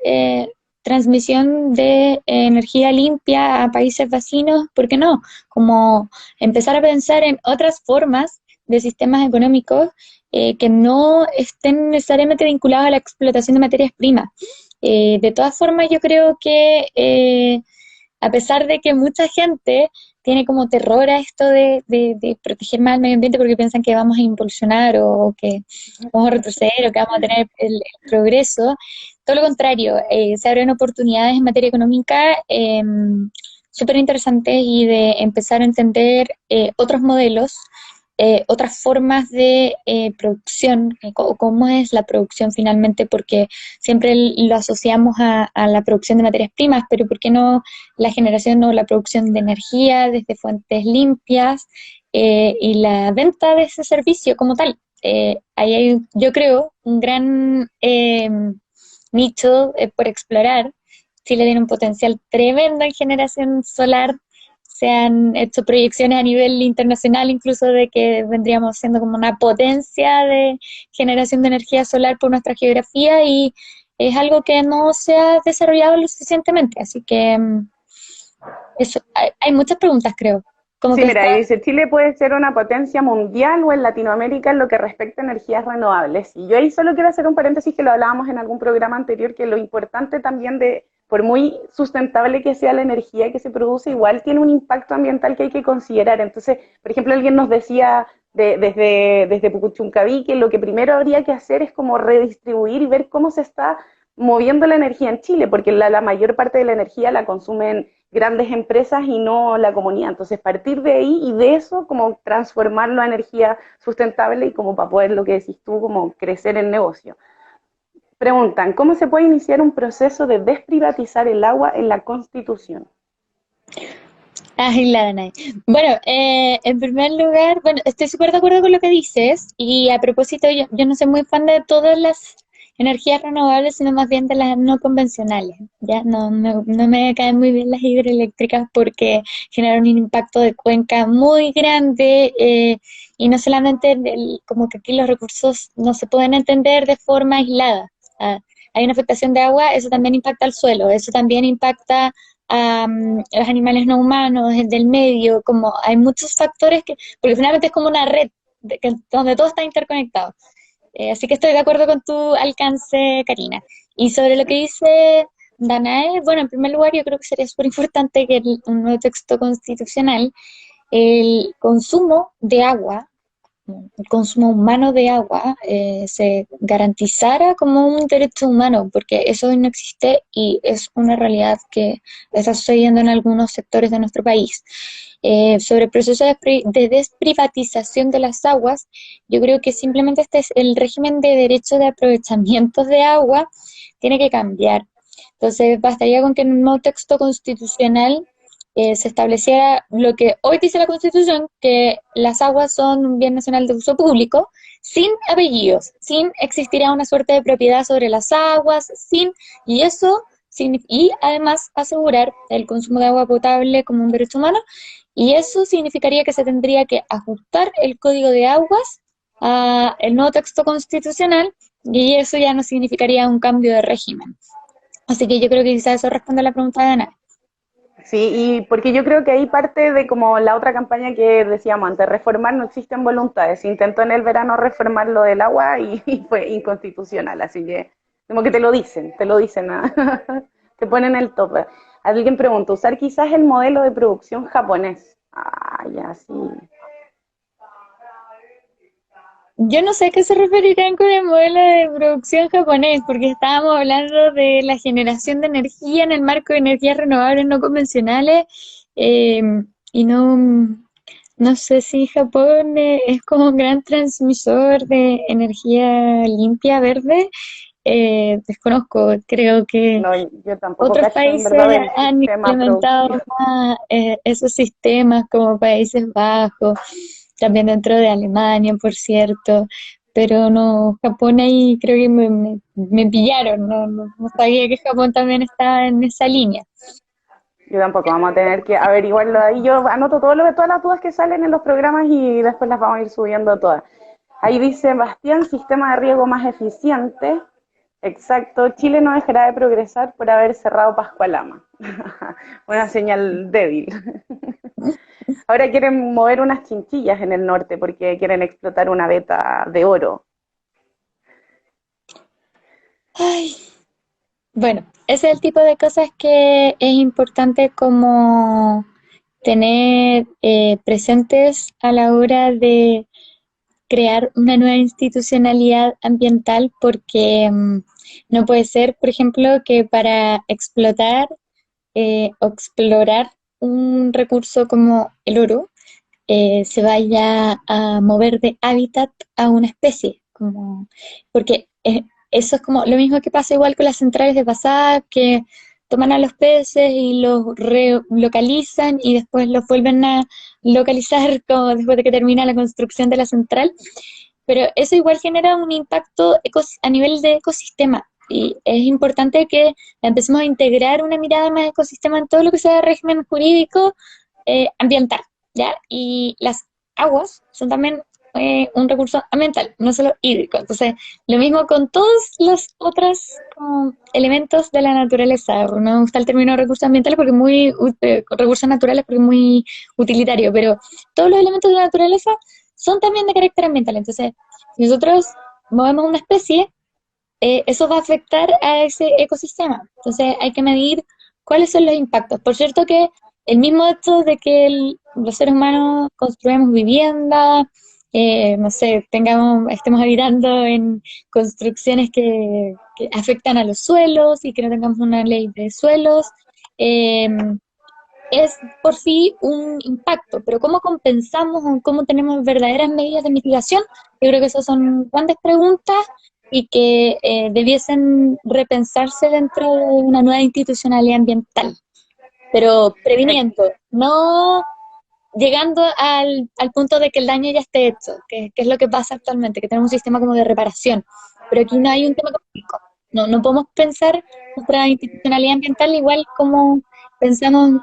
transmisión de energía limpia a países vecinos, ¿por qué no? Como empezar a pensar en otras formas de sistemas económicos que no estén necesariamente vinculados a la explotación de materias primas. De todas formas, yo creo que a pesar de que mucha gente tiene como terror a esto de proteger más el medio ambiente porque piensan que vamos a impulsionar o que vamos a retroceder o que vamos a tener el progreso, todo lo contrario, se abren oportunidades en materia económica súper interesantes y de empezar a entender otros modelos, otras formas de producción, cómo es la producción finalmente, porque siempre lo asociamos a la producción de materias primas, pero ¿por qué no la generación o la producción de energía desde fuentes limpias y la venta de ese servicio como tal? Ahí hay, yo creo, un gran nicho por explorar. Chile tiene un potencial tremendo en generación solar. Se han hecho proyecciones a nivel internacional, incluso de que vendríamos siendo como una potencia de generación de energía solar por nuestra geografía y es algo que no se ha desarrollado lo suficientemente. Así que eso, hay muchas preguntas, creo. Como Sí, que mira, está, ahí dice, Chile puede ser una potencia mundial o en Latinoamérica en lo que respecta a energías renovables. Y yo ahí solo quiero hacer un paréntesis que lo hablábamos en algún programa anterior, que lo importante también de, por muy sustentable que sea la energía que se produce, igual tiene un impacto ambiental que hay que considerar. Entonces, por ejemplo, alguien nos decía desde Pucuchuncaví que lo que primero habría que hacer es como redistribuir y ver cómo se está moviendo la energía en Chile, porque la mayor parte de la energía la consumen grandes empresas y no la comunidad. Entonces, partir de ahí y de eso, como transformarlo a energía sustentable y como para poder, lo que decís tú, como crecer el negocio. Preguntan, ¿cómo se puede iniciar un proceso de desprivatizar el agua en la Constitución? ay, la Danai. Bueno, en primer lugar, bueno, estoy súper de acuerdo con lo que dices y a propósito, yo no soy muy fan de todas las energías renovables, sino más bien de las no convencionales, ¿ya? No me caen muy bien las hidroeléctricas porque generan un impacto de cuenca muy grande y no solamente como que aquí los recursos no se pueden entender de forma aislada. Ah, hay una afectación de agua, eso también impacta al suelo, eso también impacta a los animales no humanos, el del medio, como hay muchos factores que, porque finalmente es como una red donde todo está interconectado. Así que estoy de acuerdo con tu alcance, Karina. Y sobre lo que dice Danae, bueno, en primer lugar yo creo que sería súper importante que un nuevo texto constitucional, el consumo de agua, el consumo humano de agua, se garantizara como un derecho humano, porque eso hoy no existe y es una realidad que está sucediendo en algunos sectores de nuestro país. Sobre el proceso de desprivatización de las aguas, yo creo que simplemente este es el régimen de derecho de aprovechamiento de agua tiene que cambiar. Entonces, bastaría con que en un nuevo texto constitucional se estableciera lo que hoy dice la Constitución, que las aguas son un bien nacional de uso público, sin apellidos, sin existiría una suerte de propiedad sobre las aguas, y eso, y además asegurar el consumo de agua potable como un derecho humano, y eso significaría que se tendría que ajustar el Código de Aguas a el nuevo texto constitucional, y eso ya no significaría un cambio de régimen. Así que yo creo que quizás eso responde a la pregunta de Ana. Sí, y porque yo creo que ahí parte de como la otra campaña que decíamos antes, reformar no existen voluntades. Se intentó en el verano reformar lo del agua y fue inconstitucional, así que como que te lo dicen, ¿ah? Te ponen el tope. Alguien pregunta, ¿usar quizás el modelo de producción japonés? Ah, ya, sí. Yo no sé a qué se referirán con el modelo de producción japonés, porque estábamos hablando de la generación de energía en el marco de energías renovables no convencionales, eh, y no sé si Japón es como un gran transmisor de energía limpia, verde. Desconozco, creo que No, yo tampoco otros cacho en países verdad del han sistema implementado productivo. más esos sistemas como Países Bajos, también dentro de Alemania, por cierto, pero no, Japón ahí creo que me pillaron, no sabía que Japón también estaba en esa línea. Yo tampoco, vamos a tener que averiguarlo ahí. Yo anoto todas las dudas que salen en los programas y después las vamos a ir subiendo todas. Ahí dice Bastián, sistema de riego más eficiente. Exacto, Chile no dejará de progresar por haber cerrado Pascualama. Una señal débil. Ahora quieren mover unas chinchillas en el norte porque quieren explotar una veta de oro. Ay, bueno, ese es el tipo de cosas que es importante como tener presentes a la hora de crear una nueva institucionalidad ambiental porque no puede ser, por ejemplo, que para explotar o explorar un recurso como el oro se vaya a mover de hábitat a una especie, como, porque eso es como lo mismo que pasa igual con las centrales de pasada, que toman a los peces y los relocalizan y después los vuelven a localizar como después de que termina la construcción de la central, pero eso igual genera un impacto a nivel de ecosistema. Y es importante que empecemos a integrar una mirada más ecosistema en todo lo que sea régimen jurídico ambiental, ¿ya? Y las aguas son también un recurso ambiental, no solo hídrico. Entonces, lo mismo con todos los otros elementos de la naturaleza. No me gusta el término recursos ambientales porque es muy, recursos naturales porque es muy utilitario, pero todos los elementos de la naturaleza son también de carácter ambiental. Entonces, si nosotros movemos una especie, eso va a afectar a ese ecosistema. Entonces, hay que medir cuáles son los impactos. Por cierto que el mismo hecho de que los seres humanos construyamos vivienda, no sé, estemos habitando en construcciones que afectan a los suelos y que no tengamos una ley de suelos, eh, es por sí un impacto, pero ¿cómo compensamos o cómo tenemos verdaderas medidas de mitigación? Yo creo que esas son grandes preguntas y que debiesen repensarse dentro de una nueva institucionalidad ambiental, pero previniendo, no llegando al punto de que el daño ya esté hecho, que es lo que pasa actualmente, que tenemos un sistema como de reparación, pero aquí no hay un tema económico. No podemos pensar nuestra institucionalidad ambiental igual como pensamos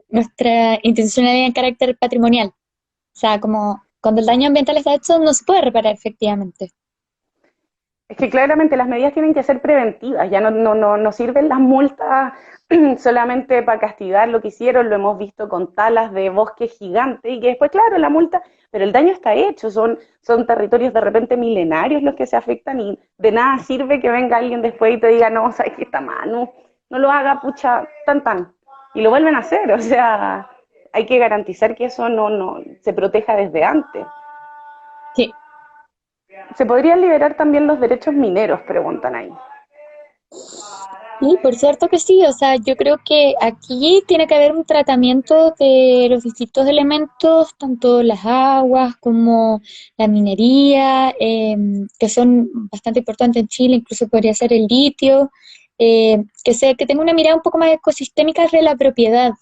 nuestra institucionalidad en carácter patrimonial. O sea, como cuando el daño ambiental está hecho, no se puede reparar efectivamente. Es que claramente las medidas tienen que ser preventivas, ya no sirven las multas solamente para castigar lo que hicieron, lo hemos visto con talas de bosque gigante y que después, claro, la multa, pero el daño está hecho, son territorios de repente milenarios los que se afectan y de nada sirve que venga alguien después y te diga, no, sabes que está mal, no lo haga, pucha, tan, y lo vuelven a hacer, o sea, hay que garantizar que eso no se proteja desde antes. Sí. ¿Se podrían liberar también los derechos mineros? Preguntan ahí. Sí, por cierto que sí, o sea, yo creo que aquí tiene que haber un tratamiento de los distintos elementos, tanto las aguas como la minería, que son bastante importantes en Chile, incluso podría ser el litio, que tenga una mirada un poco más ecosistémica de la propiedad.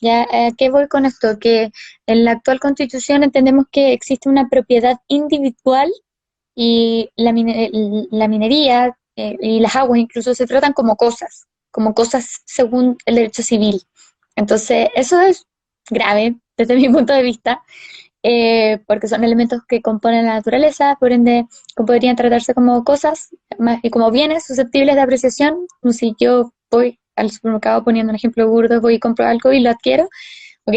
¿Ya? ¿A qué voy con esto? Que en la actual Constitución entendemos que existe una propiedad individual y la minería y las aguas incluso se tratan como cosas según el derecho civil. Entonces, eso es grave desde mi punto de vista, porque son elementos que componen la naturaleza, por ende podrían tratarse como cosas y como bienes susceptibles de apreciación. Si yo voy al supermercado, poniendo un ejemplo burdo, voy y compro algo y lo adquiero, ok,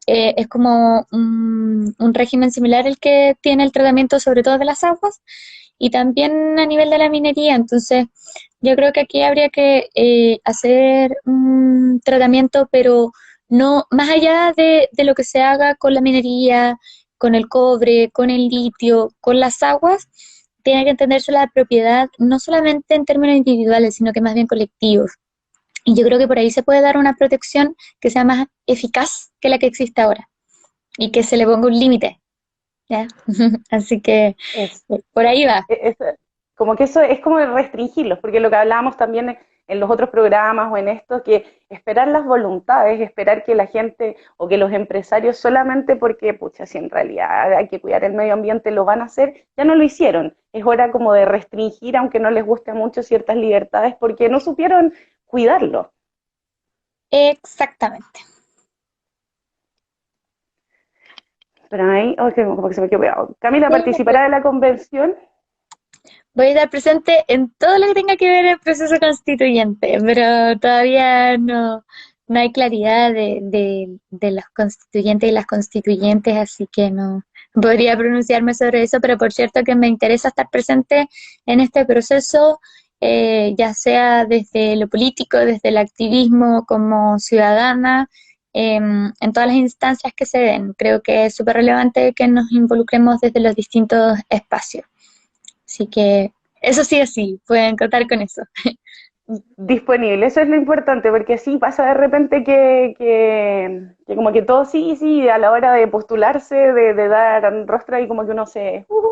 es como un régimen similar el que tiene el tratamiento sobre todo de las aguas y también a nivel de la minería. Entonces, yo creo que aquí habría que hacer un tratamiento, pero no más allá de lo que se haga con la minería, con el cobre, con el litio, con las aguas, tiene que entenderse la propiedad no solamente en términos individuales, sino que más bien colectivos. Y yo creo que por ahí se puede dar una protección que sea más eficaz que la que existe ahora y que se le ponga un límite, ¿ya? Así que Es, por ahí va. es- como que eso es como restringirlos, porque lo que hablábamos también en los otros programas o en esto, que esperar las voluntades, esperar que la gente o que los empresarios solamente porque, pucha, si en realidad hay que cuidar el medio ambiente lo van a hacer, ya no lo hicieron. Es hora como de restringir, aunque no les guste mucho, ciertas libertades porque no supieron cuidarlo. Exactamente. Pero ahí, oh, como que se me quedó pegado. Camila participará de la convención. Voy a estar presente en todo lo que tenga que ver el proceso constituyente, pero todavía no hay claridad de los constituyentes y las constituyentes, así que no podría pronunciarme sobre eso, pero por cierto que me interesa estar presente en este proceso, ya sea desde lo político, desde el activismo como ciudadana, en todas las instancias que se den. Creo que es súper relevante que nos involucremos desde los distintos espacios. Así que eso sí o sí, pueden contar con eso. Disponible, eso es lo importante, porque sí pasa de repente que como que todo sí, sí, a la hora de postularse, de dar rostro y como que uno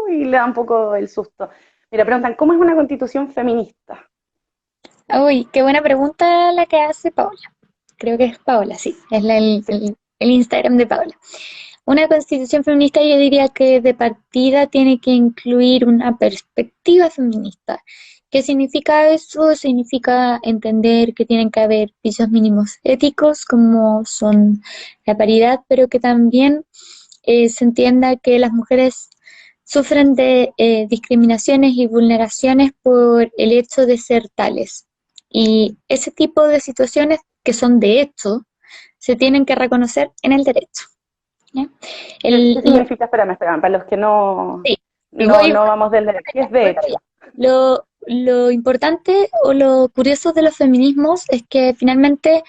y le da un poco el susto. Mira, preguntan, ¿cómo es una constitución feminista? Uy, qué buena pregunta la que hace Paola. Creo que es Paola, sí, es Sí. el Instagram de Paola. Una constitución feminista yo diría que de partida tiene que incluir una perspectiva feminista. ¿Qué significa eso? Significa entender que tienen que haber pisos mínimos éticos como son la paridad, pero que también se entienda que las mujeres sufren de discriminaciones y vulneraciones por el hecho de ser tales. Y ese tipo de situaciones que son de hecho se tienen que reconocer en el derecho. ¿Ya? ¿Qué Lo, significa? Espérame, para los que no, sí, no, voy, no vamos del derecho, ¿qué es de voy para hecho? allá. Lo importante o lo curioso de los feminismos es que finalmente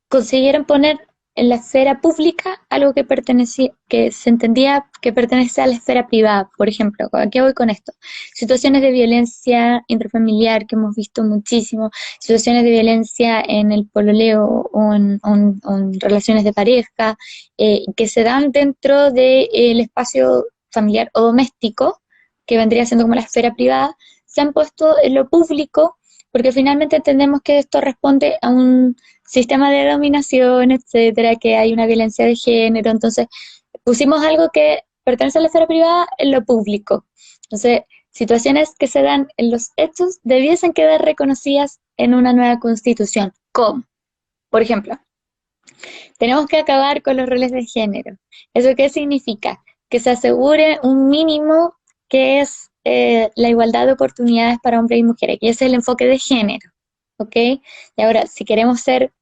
consiguieron poner en la esfera pública algo que pertenecía, que se entendía que pertenece a la esfera privada. Por ejemplo, ¿a qué voy con esto? Situaciones de violencia intrafamiliar que hemos visto muchísimo, situaciones de violencia en el pololeo o en relaciones de pareja, que se dan dentro del espacio familiar o doméstico, que vendría siendo como la esfera privada, se han puesto en lo público porque finalmente entendemos que esto responde a un sistema de dominación, etcétera, que hay una violencia de género. Entonces, pusimos algo que pertenece a la esfera privada en lo público. Entonces, situaciones que se dan en los hechos debiesen quedar reconocidas en una nueva constitución. ¿Cómo? Por ejemplo, tenemos que acabar con los roles de género. ¿Eso qué significa? Que se asegure un mínimo que es la igualdad de oportunidades para hombres y mujeres, que ese es el enfoque de género. ¿Ok? Y ahora, si queremos ser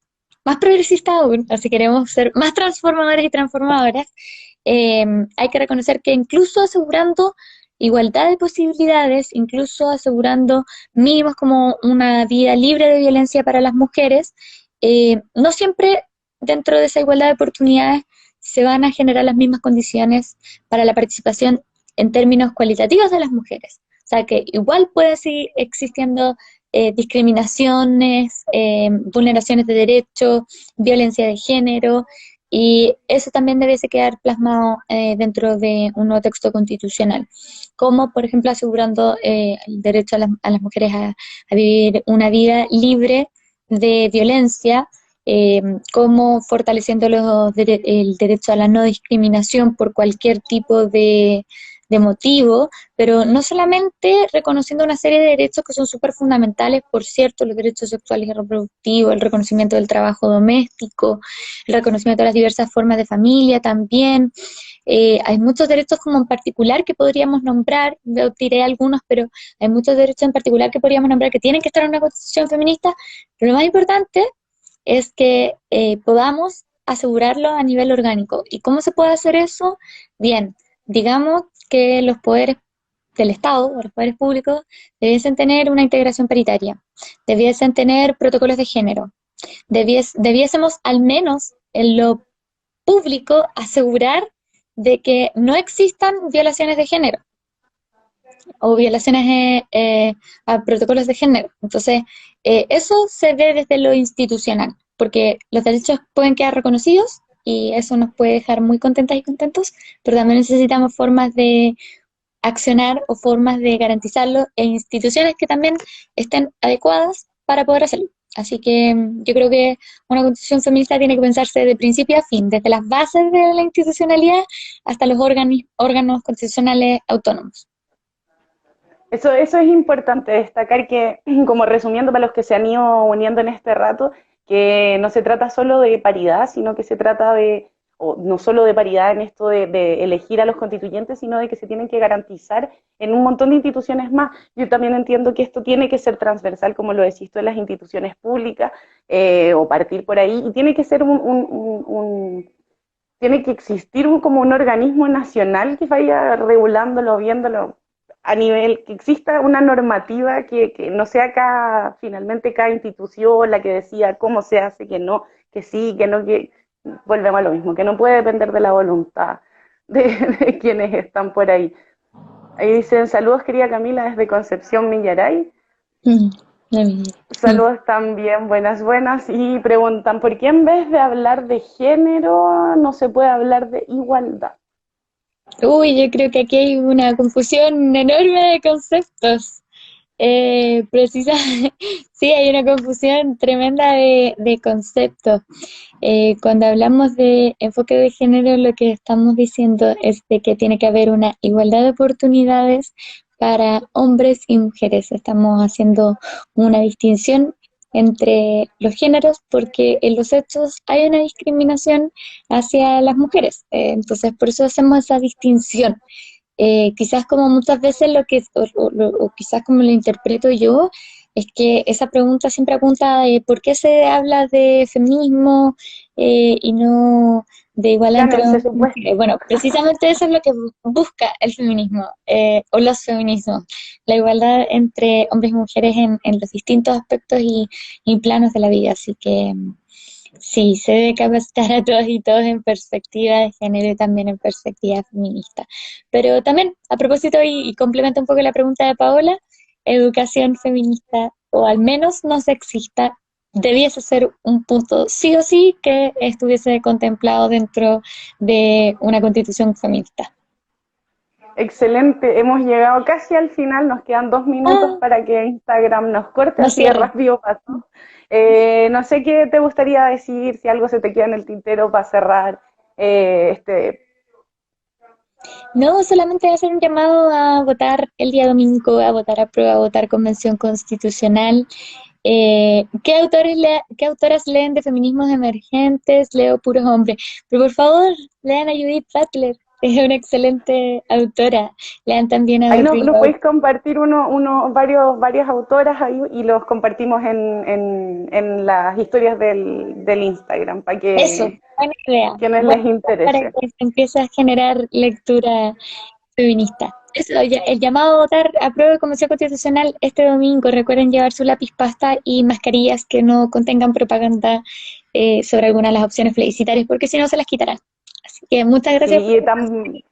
más progresistas aún, o si queremos ser más transformadores y transformadoras, hay que reconocer que incluso asegurando igualdad de posibilidades, incluso asegurando mínimos como una vida libre de violencia para las mujeres, no siempre dentro de esa igualdad de oportunidades se van a generar las mismas condiciones para la participación en términos cualitativos de las mujeres. O sea que igual puede seguir existiendo discriminaciones, vulneraciones de derechos, violencia de género, y eso también debiese quedar plasmado dentro de un nuevo texto constitucional, como por ejemplo asegurando el derecho a las mujeres a vivir una vida libre de violencia, como fortaleciendo el derecho a la no discriminación por cualquier tipo de motivo, pero no solamente reconociendo una serie de derechos que son súper fundamentales, por cierto, los derechos sexuales y reproductivos, el reconocimiento del trabajo doméstico, el reconocimiento de las diversas formas de familia también. Hay muchos derechos como en particular que podríamos nombrar, yo tiré algunos, pero hay muchos derechos en particular que podríamos nombrar que tienen que estar en una constitución feminista, pero lo más importante es que podamos asegurarlo a nivel orgánico. ¿Y cómo se puede hacer eso? Bien, digamos que los poderes del Estado o los poderes públicos debiesen tener una integración paritaria, debiesen tener protocolos de género, debiésemos al menos en lo público asegurar de que no existan violaciones de género o violaciones a protocolos de género. Entonces, eso se ve desde lo institucional, porque los derechos pueden quedar reconocidos y eso nos puede dejar muy contentas y contentos, pero también necesitamos formas de accionar o formas de garantizarlo e instituciones que también estén adecuadas para poder hacerlo. Así que yo creo que una constitución feminista tiene que pensarse de principio a fin, desde las bases de la institucionalidad hasta los órganos constitucionales autónomos. Eso es importante destacar que, como resumiendo para los que se han ido uniendo en este rato, que no se trata solo de paridad, sino que se trata o no solo de paridad en esto de elegir a los constituyentes, sino de que se tienen que garantizar en un montón de instituciones más. Yo también entiendo que esto tiene que ser transversal, como lo decís tú, en las instituciones públicas, o partir por ahí, y tiene que ser tiene que existir como un organismo nacional que vaya regulándolo, viéndolo, a nivel, que exista una normativa que no sea finalmente cada institución la que decida cómo se hace, que no, que sí, que no, que volvemos a lo mismo, que no puede depender de la voluntad de quienes están por ahí. Ahí dicen, saludos querida Camila desde Concepción Millaray. Saludos también, buenas, buenas. Y preguntan, ¿por qué en vez de hablar de género no se puede hablar de igualdad? Uy, yo creo que aquí hay una confusión enorme de conceptos. Precisa, sí, hay una confusión tremenda de conceptos. Cuando hablamos de enfoque de género, lo que estamos diciendo es de que tiene que haber una igualdad de oportunidades para hombres y mujeres. Estamos haciendo una distinción entre los géneros porque en los hechos hay una discriminación hacia las mujeres. Entonces, por eso hacemos esa distinción. Quizás como muchas veces o quizás como lo interpreto yo, es que esa pregunta siempre apunta de por qué se habla de feminismo y no de igualdad Claro, entre ese hombres y supuesto. mujeres. Bueno, precisamente eso es lo que busca el feminismo o los feminismos, la igualdad entre hombres y mujeres en los distintos aspectos y planos de la vida. Así que sí, se debe capacitar a todos y todos en perspectiva de género y también en perspectiva feminista. Pero también, a propósito, y complementa un poco la pregunta de Paola, educación feminista, o al menos no sexista, debiese ser un punto sí o sí que estuviese contemplado dentro de una constitución feminista. Excelente, hemos llegado casi al final, nos quedan 2 minutos para que Instagram nos corte, No así de cierre. rápido pasó. No sé qué te gustaría decir, si algo se te queda en el tintero para cerrar este. No, solamente hacer un llamado a votar el día domingo, a votar a prueba, a votar convención constitucional. ¿Qué autoras leen de feminismos emergentes? Leo puros hombres. Pero por favor, lean a Judith Butler, es una excelente autora. Lean también a Ahí Audre nos Lorde. podéis compartir varias autoras ahí y los compartimos en las historias del Instagram para Eso, que buena idea. quienes Buena les idea para interese. que se empiece a generar lectura feminista. Eso, el llamado a votar a prueba de convención constitucional este domingo. Recuerden llevar su lápiz pasta y mascarillas que no contengan propaganda sobre alguna de las opciones plebiscitarias, porque si no se las quitarán. Así que muchas Sí, gracias.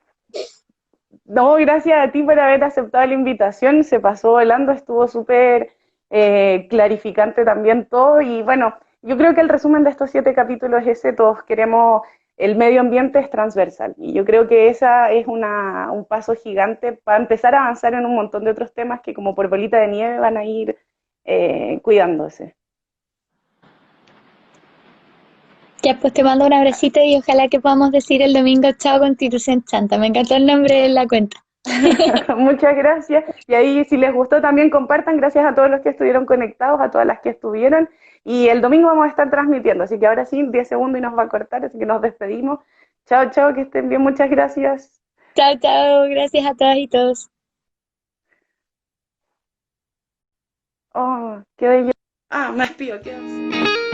no, gracias a ti por haber aceptado la invitación, se pasó volando, estuvo súper clarificante también todo y bueno, yo creo que el resumen de estos 7 capítulos es ese, todos queremos, el medio ambiente es transversal y yo creo que esa es un paso gigante para empezar a avanzar en un montón de otros temas que como por bolita de nieve van a ir cuidándose. Ya, pues te mando un abracito y ojalá que podamos decir el domingo chao Constitución Chanta. Me encantó el nombre de la cuenta. Muchas gracias. Y ahí, si les gustó, también compartan. Gracias a todos los que estuvieron conectados, a todas las que estuvieron. Y el domingo vamos a estar transmitiendo. Así que ahora sí, 10 segundos y nos va a cortar. Así que nos despedimos. Chao, chao, que estén bien. Muchas gracias. Chao, chao, gracias a todas y todos. Oh, qué bello. Ah, me despido. ¿Qué haces?